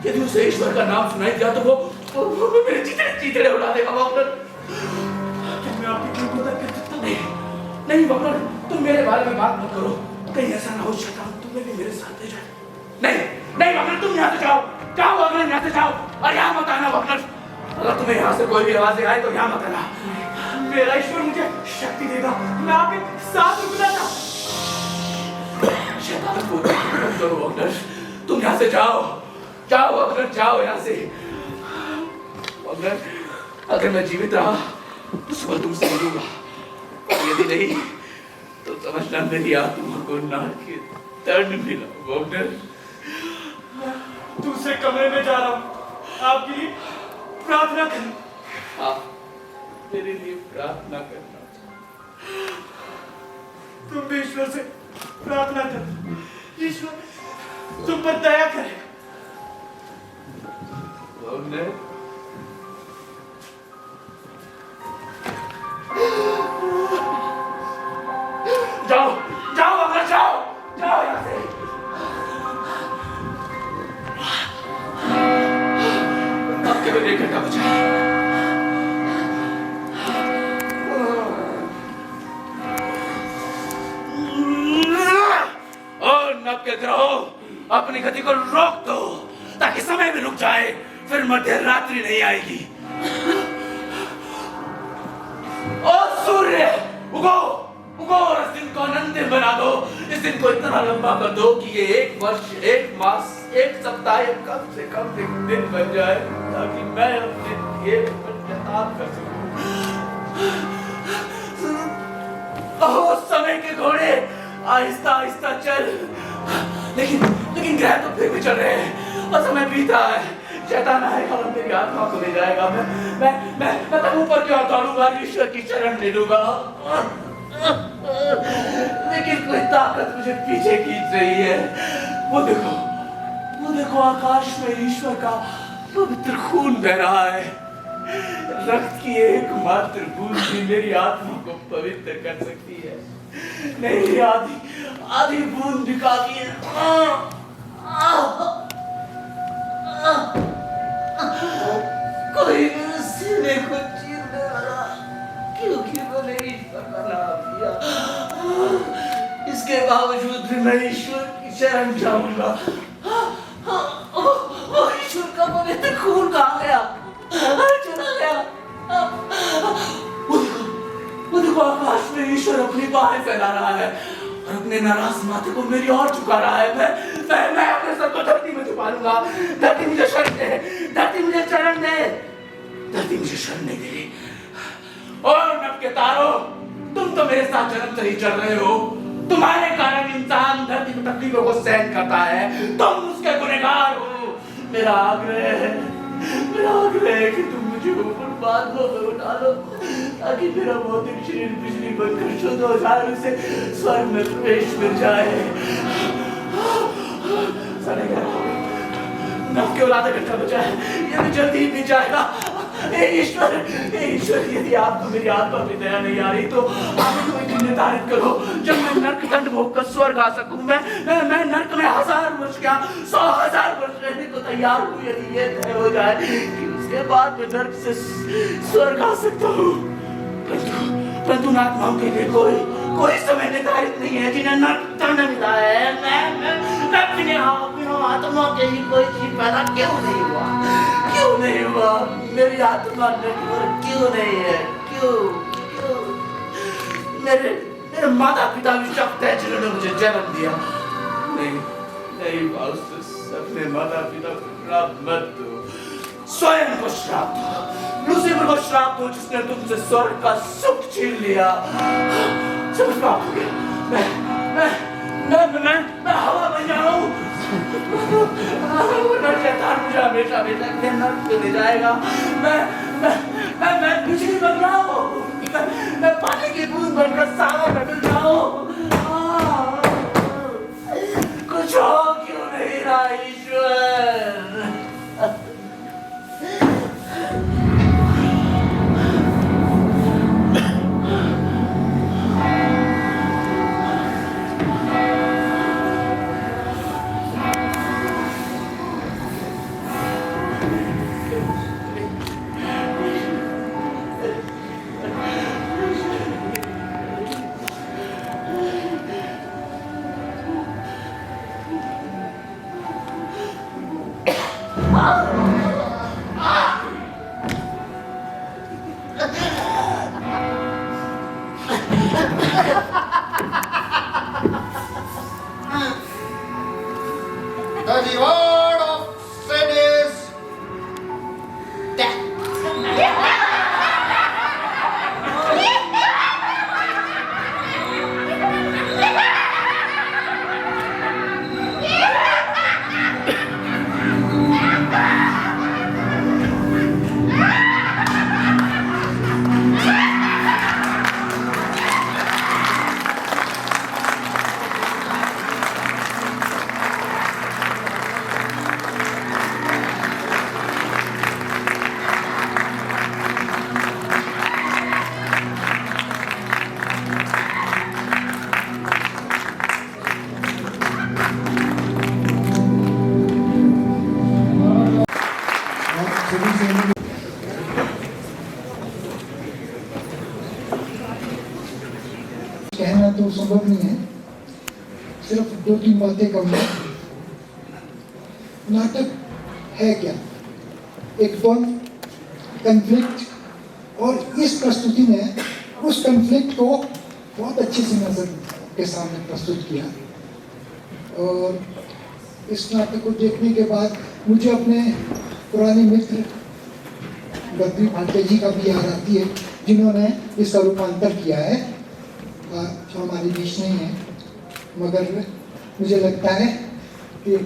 यदि उसे ईश्वर का नाम सुनाई दिया तो वो मेरे चीतड़े उड़ा देगा। वॉकनर, मैं आपकी कोई मदद कर सकता हूँ? नहीं वॉकनर, तुम मेरे बारे में बात मत करो। कहीं ऐसा ना हो शैतान तुम्हें भी मेरे साथ ले जाए। नहीं वॉकनर, तुम यहाँ से जाओ वॉकनर, यहाँ से जाओ और यहाँ मत आना वॉकनर। अगर तुम्हें यहाँ से कोई भी आवाज आए तो यहाँ मत आना। मेरा ईश्वर मुझे शक्ति देगा, मैं आपके साथ रुकना था। शैतान को मत करो वॉकनर, तुम यहाँ से जाओ वॉकनर, जाओ यहाँ से। वॉकनर, अगर मैं जीवित रहा तो सुबह तुमसे मिलूंगा, यदि नहीं तो समझना मेरी आत्मा को नरक के दंड मिला। वॉकनर, दूसरे कमरे में जा रहा हूँ, आपके लिए प्रार्थना करें। हाँ, मेरे लिए प्रार्थना करना। तुम भी ईश्वर से प्रार्थना करो, ईश्वर तुम पर दया करे। वॉकनर, जाओ वॉकनर, जाओ यहाँ से। अब केवल 1 घंटा बचा है। नब के ग्रहों, अपनी गति को रोक दो ताकि समय भी रुक जाए, फिर मध्य रात्रि नहीं आएगी। ओ सूर्य, उगो और इस दिन को अनंत बना दो। इस दिन को इतना लंबा कर दो कि ये 1 वर्ष, 1 मास, 1 सप्ताह, कम से कम 1 दिन बन जाए, ताकि मैं अपने ध्येय पर यथार्थ कर सकूं। ओ समय के घोड़े, आहिस्ता आहिस्ता चल। लेकिन ग्रह तो फिर भी चल रहे हैं और समय बीत रहा है। शैतान आएगा और मेरी आत्मा को ले जाएगा। मैं तब ऊपर की ओर दौड़ूंगा, ईश्वर की शरण ले लूंगा। लेकिन कोई ताकत मुझे पीछे खींच रही है। वो देखो आकाश में ईश्वर का पवित्र खून बह रहा है। रक्त की एकमात्र बूंद भी मेरी आत्मा को पवित्र कर सकती है। नहीं, आधी बूंद भी काफी है। कोई मेरे सीने को चीरने वाला, क्योंकि मैंने ईश्वर का नाम लिया। इसके बावजूद भी मैं ईश्वर की शरण जाऊंगा। वो ईश्वर का पवित्र खून कहाँ गया? चला गया। वो देखो आकाश में ईश्वर अपनी बाहें फैला रहा है और अपने नाराज माथे को मेरी ओर झुका रहा है। मैं अपने सर को धरती में छुपा लूंगा। धरती मुझे शरण दे, धरती मुझे शरण दे, धरती मुझे शरण नहीं दे रही। और नभ के तारों, तुम तो मेरे साथ जन्म से ही चल रहे हो। तुम्हारे कारण इंसान धरती की तकलीफों को सहन करता है। तुम उसके गुनहगार हो। मेरा आग्रह है कि तुम मुझे ऊपर बादलों में उठा लो, ताकि मेरा भौतिक शरीर बिजली बनकर शुद्ध हो जाए, उसे स्वर्ग में प्रवेश मिल जाए। नभ केवल आधा घंटा बचा है, ये भी जल्दी ही बीत जाएगा। ईश्वर, यदि आपको मेरी आत्मा पे दया नहीं आ रही तो आप कोई दिन निर्धारित करो जब मैं नरक दंड भोगकर स्वर्ग आ सकूं। मैं नरक में 1000 वर्ष क्या 100,000 वर्ष रहने को तैयार हूँ, यदि ये तय हो जाए कि उसके बाद मैं नरक से स्वर्ग आ सकता हूँ। परंतु उन आत्माओं के लिए कोई समय निर्धारित नहीं है जिन्हें नरक दंड मिला है। मैं अपने आत्मा के लिए कोई चीज पैदा क्यों नहीं हुआ? मेरी आत्मा क्यों नहीं है? क्यों? मेरे माता पिता भी शब्द है जिन्होंने मुझे जन्म दिया। नहीं फाउस्टस, अपने माता पिता को श्राप मत दो, स्वयं को श्राप दो। लूसीफर को श्राप दो जिसने तुमसे स्वर्ग का सुख छीन लिया। समझ पाओगे? मैं हवा बन जाऊं। शैतान मुझे हमेशा नरक में ले जाएगा। मैं बिजली बन रहा हूँ, मैं पानी की बूंद बनकर सागर में मिल जाऊं। कुछ हो क्यों नहीं रहा ईश्वर? The reward of sin is death. कहना तो संभव नहीं है, सिर्फ 2-3 बातें कहूँगा। नाटक है क्या? एक द्वंद, कंफ्लिक्ट, और इस प्रस्तुति में उस कंफ्लिक्ट को बहुत अच्छे से नजर के सामने प्रस्तुत किया। और इस नाटक को देखने के बाद मुझे अपने पुराने मित्र गद्दी फाल्के जी का भी याद आती है, जिन्होंने इसका रूपांतर किया है। जो हमारे बीच नहीं है, मगर मुझे लगता है कि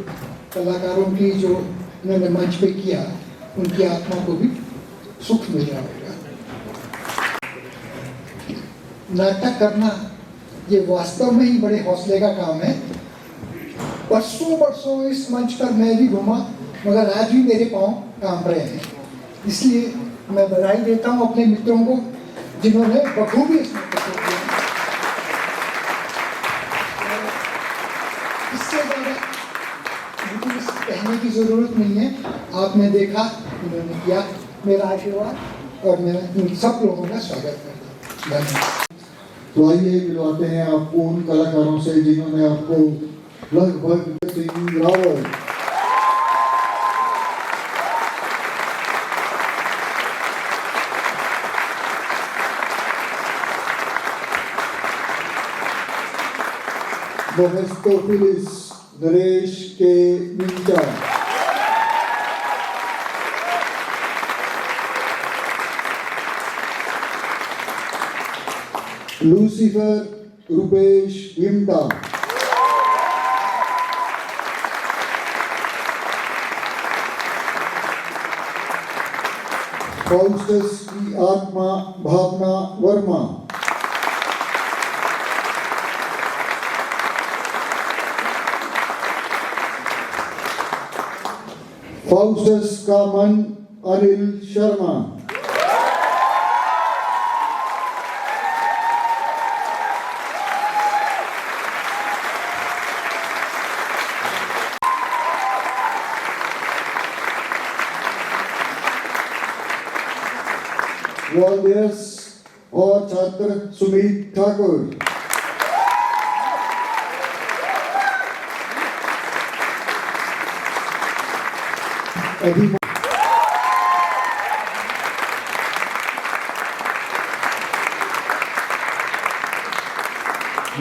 कलाकारों की जो उन्होंने मंच पे किया, उनकी आत्मा को भी सुख मिल रहा होगा। नाटक करना ये वास्तव में ही बड़े हौसले का काम है। बरसों इस मंच पर मैं भी घूमा, मगर आज भी मेरे पाँव कांप रहे हैं। इसलिए मैं बधाई देता हूँ अपने मित्रों को, जिन्होंने बखूबी इस नाटक को किया। इससे ज़्यादा मुझे कहने की ज़रूरत नहीं है। आपने देखा, उन्होंने किया। मेरा आशीर्वाद और मैं इन सब लोगों का स्वागत करता हूँ। धन्यवाद। तो आइए मिलवाते हैं आपको उन कलाकारों से जिन्होंने आपको लगभग सिंह रावल, मोहेस्तोफिलिस नरेश के मिंटा, लूसीफर रुपेश विमटा, फाउस्टस की आत्मा भावना वर्मा, फाउस्टस का मन अनिल शर्मा, वॉलयर्स और छात्र सुमित ठाकुर,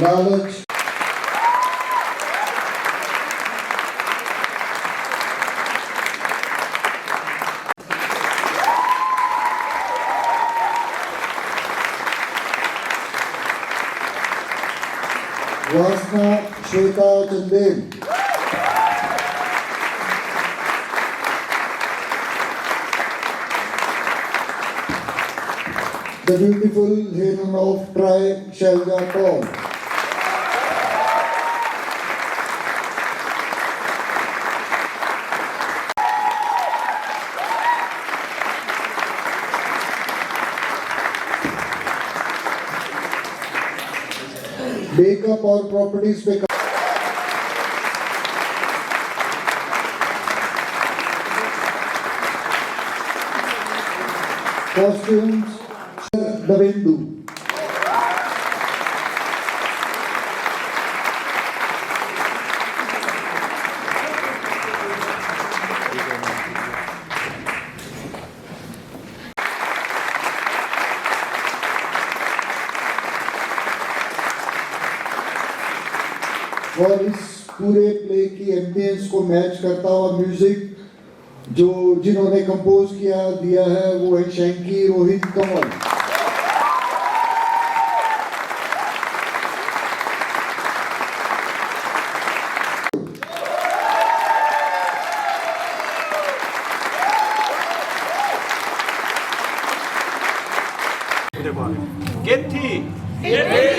लालच, वासना Shweta Chandel, the beautiful heroine of tribe Shelja Paul, Makeup or properties पे costumes Davindu, और इस पूरे प्ले की एम्बियंस को मैच करता हुआ म्यूजिक जो जिन्होंने कंपोज किया दिया है वो है शैंकी रोहित कंवल। केथी